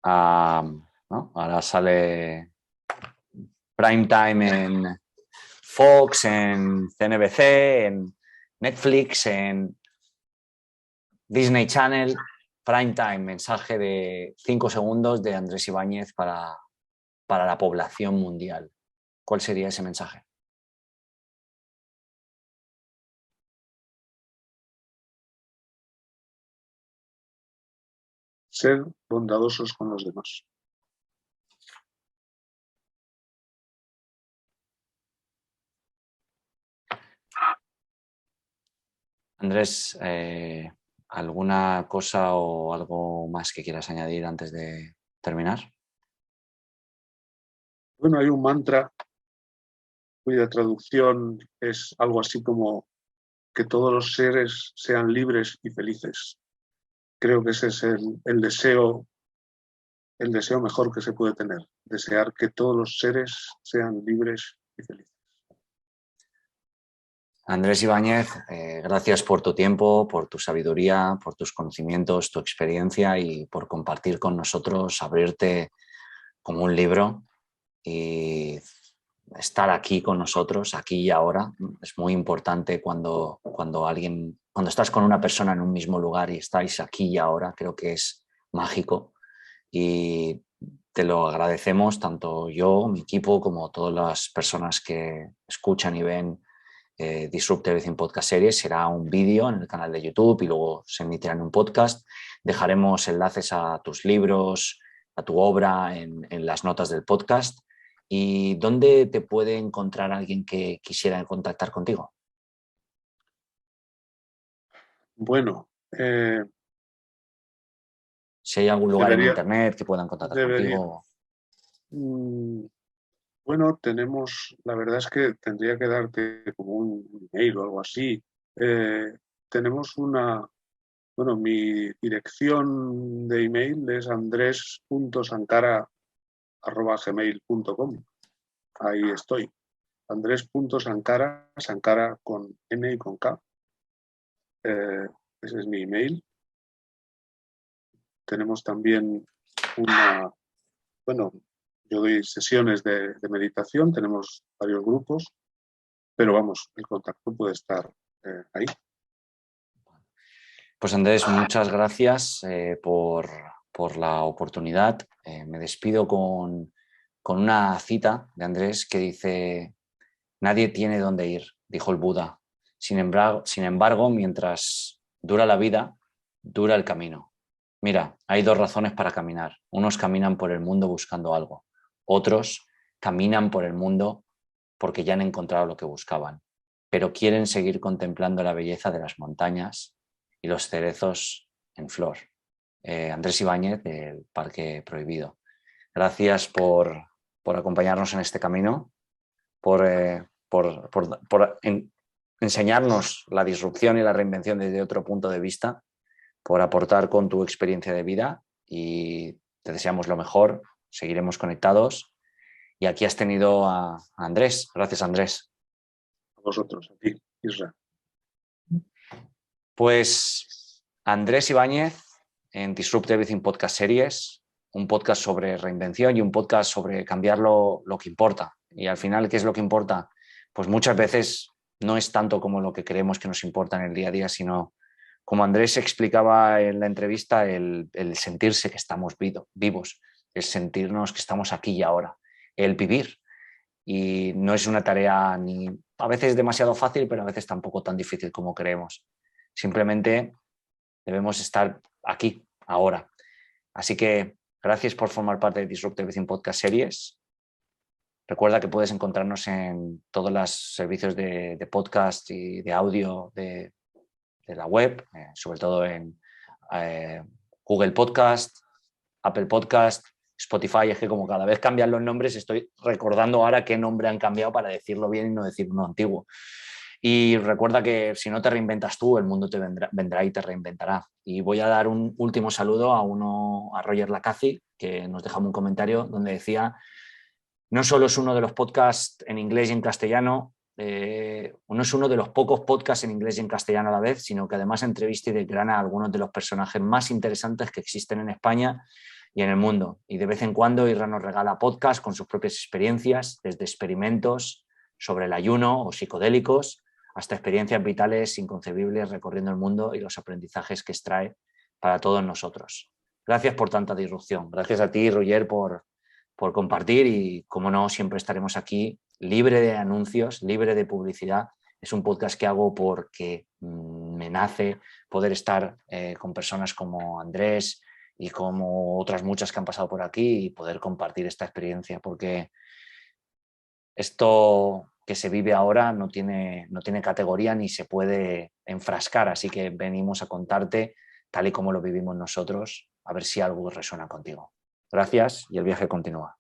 ¿no? Ahora sale prime time en Fox, en CNBC, en Netflix, en Disney Channel, prime time, mensaje de 5 segundos de Andrés Ibáñez para la población mundial. ¿Cuál sería ese mensaje? Ser bondadosos con los demás. Andrés, ¿alguna cosa o algo más que quieras añadir antes de terminar? Bueno, hay un mantra cuya traducción es algo así como que todos los seres sean libres y felices. Creo que ese es el deseo mejor que se puede tener, desear que todos los seres sean libres y felices. Andrés Ibáñez, gracias por tu tiempo, por tu sabiduría, por tus conocimientos, tu experiencia y por compartir con nosotros, abrirte como un libro y estar aquí con nosotros, aquí y ahora. Es muy importante cuando estás con una persona en un mismo lugar y estáis aquí y ahora, creo que es mágico y te lo agradecemos tanto yo, mi equipo, como todas las personas que escuchan y ven Disrupt Everything Podcast Series. Será un vídeo en el canal de YouTube y luego se emitirá en un podcast. Dejaremos enlaces a tus libros, a tu obra en las notas del podcast. ¿Y dónde te puede encontrar alguien que quisiera contactar contigo? Bueno, Si hay algún lugar en debería, internet que puedan contactar debería. contigo. Bueno, la verdad es que tendría que darte como un email o algo así. Tenemos mi dirección de email es andres.sankara@gmail.com. Ahí estoy. Andres.sankara, Sankara con N y con K. Ese es mi email. Tenemos también yo doy sesiones de meditación, tenemos varios grupos, pero vamos, el contacto puede estar ahí. Pues Andrés, muchas gracias por la oportunidad. Me despido con una cita de Andrés que dice: nadie tiene dónde ir, dijo el Buda. Sin embargo, mientras dura la vida, dura el camino. Mira, hay dos razones para caminar. Unos caminan por el mundo buscando algo. Otros caminan por el mundo porque ya han encontrado lo que buscaban, pero quieren seguir contemplando la belleza de las montañas y los cerezos en flor. Andrés Ibáñez, del Parque Prohibido. Gracias por acompañarnos en este camino, por enseñarnos la disrupción y la reinvención desde otro punto de vista, por aportar con tu experiencia de vida y te deseamos lo mejor, seguiremos conectados. Y aquí has tenido a Andrés. Gracias, Andrés. A vosotros, a ti, Isra. Pues Andrés Ibáñez en Disrupt Everything Podcast Series, un podcast sobre reinvención y un podcast sobre cambiar lo que importa. Y al final, ¿qué es lo que importa? Pues muchas veces no es tanto como lo que creemos que nos importa en el día a día, sino, como Andrés explicaba en la entrevista, el sentirse que estamos vivos, el sentirnos que estamos aquí y ahora, el vivir. Y no es una tarea ni a veces demasiado fácil, pero a veces tampoco tan difícil como creemos. Simplemente debemos estar aquí, ahora. Así que gracias por formar parte de Disrupt Everything Podcast Series. Recuerda que puedes encontrarnos en todos los servicios de podcast y de audio de la web, sobre todo en Google Podcast, Apple Podcast, Spotify. Es que como cada vez cambian los nombres, estoy recordando ahora qué nombre han cambiado para decirlo bien y no decir uno antiguo. Y recuerda que si no te reinventas tú, el mundo te vendrá y te reinventará. Y voy a dar un último saludo a Roger Lacazi, que nos dejaba un comentario donde decía: no solo es uno de los podcasts en inglés y en castellano, no es uno de los pocos podcasts en inglés y en castellano a la vez, sino que además entrevista y declana a algunos de los personajes más interesantes que existen en España y en el mundo. Y de vez en cuando Irra nos regala podcasts con sus propias experiencias, desde experimentos sobre el ayuno o psicodélicos hasta experiencias vitales inconcebibles recorriendo el mundo y los aprendizajes que extrae para todos nosotros. Gracias por tanta disrupción. Gracias a ti, Roger, por compartir y, como no, siempre estaremos aquí libre de anuncios, libre de publicidad. Es un podcast que hago porque me nace poder estar con personas como Andrés y como otras muchas que han pasado por aquí y poder compartir esta experiencia, porque esto que se vive ahora no tiene categoría ni se puede enfrascar, así que venimos a contarte tal y como lo vivimos nosotros, a ver si algo resuena contigo. Gracias y el viaje continúa.